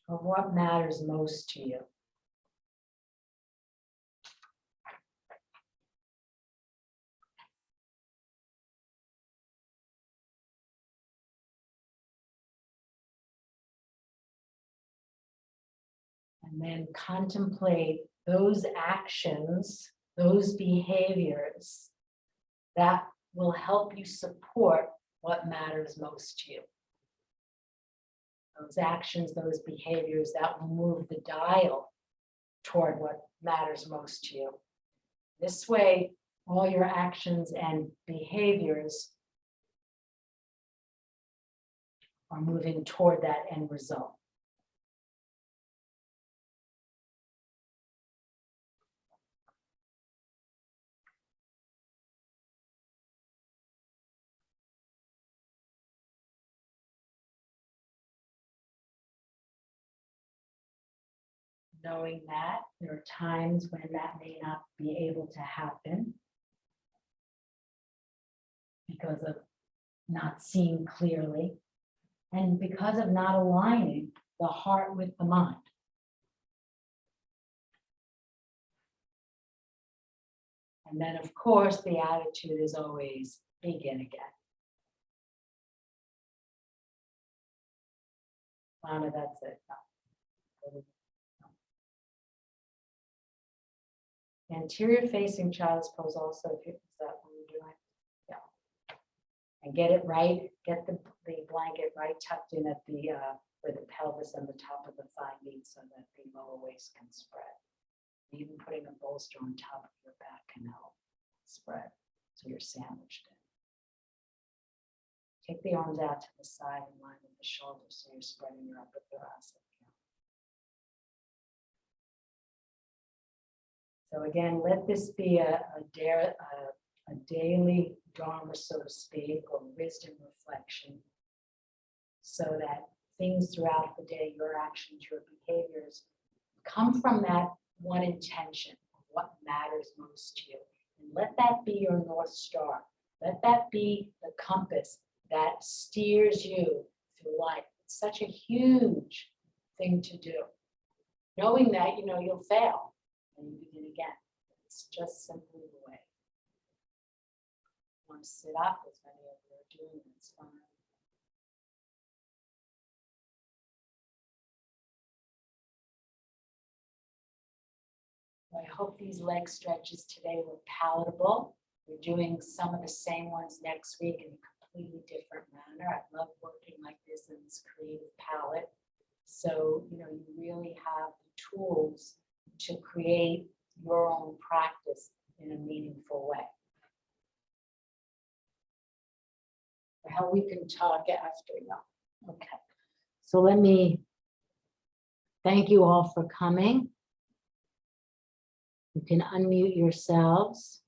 of what matters most to you. And then contemplate those actions, those behaviors that will help you support what matters most to you. Those actions, those behaviors that will move the dial toward what matters most to you. This way, all your actions and behaviors are moving toward that end result. Knowing that there are times when that may not be able to happen because of not seeing clearly and because of not aligning the heart with the mind. And then, of course, the attitude is always begin again. Lana, that's it. No. Anterior facing child's pose also, if you, is that what we're doing? Yeah. And get it right, get the blanket right tucked in at the, where the pelvis and the top of the thigh meet so that the lower waist can spread. Even putting a bolster on top of your back can help spread, so you're sandwiched in. Take the arms out to the side in line with the shoulders so you're spreading your upper thoracic. So again, let this be a daily dharma, so to speak, or wisdom reflection, so that things throughout the day, your actions, your behaviors, come from that one intention of what matters most to you. And let that be your North Star. Let that be the compass that steers you through life. It's such a huge thing to do. Knowing that, you know, you'll fail. And you begin again. It's just simply the way. You want to sit up, as many of you are doing, it's fine. I hope these leg stretches today were palatable. We're doing some of the same ones next week in a completely different manner. I love working like this in this creative palette. So, you know, you really have the tools to create your own practice in a meaningful way. Or how we can talk after, no. Okay. So let me thank you all for coming. You can unmute yourselves.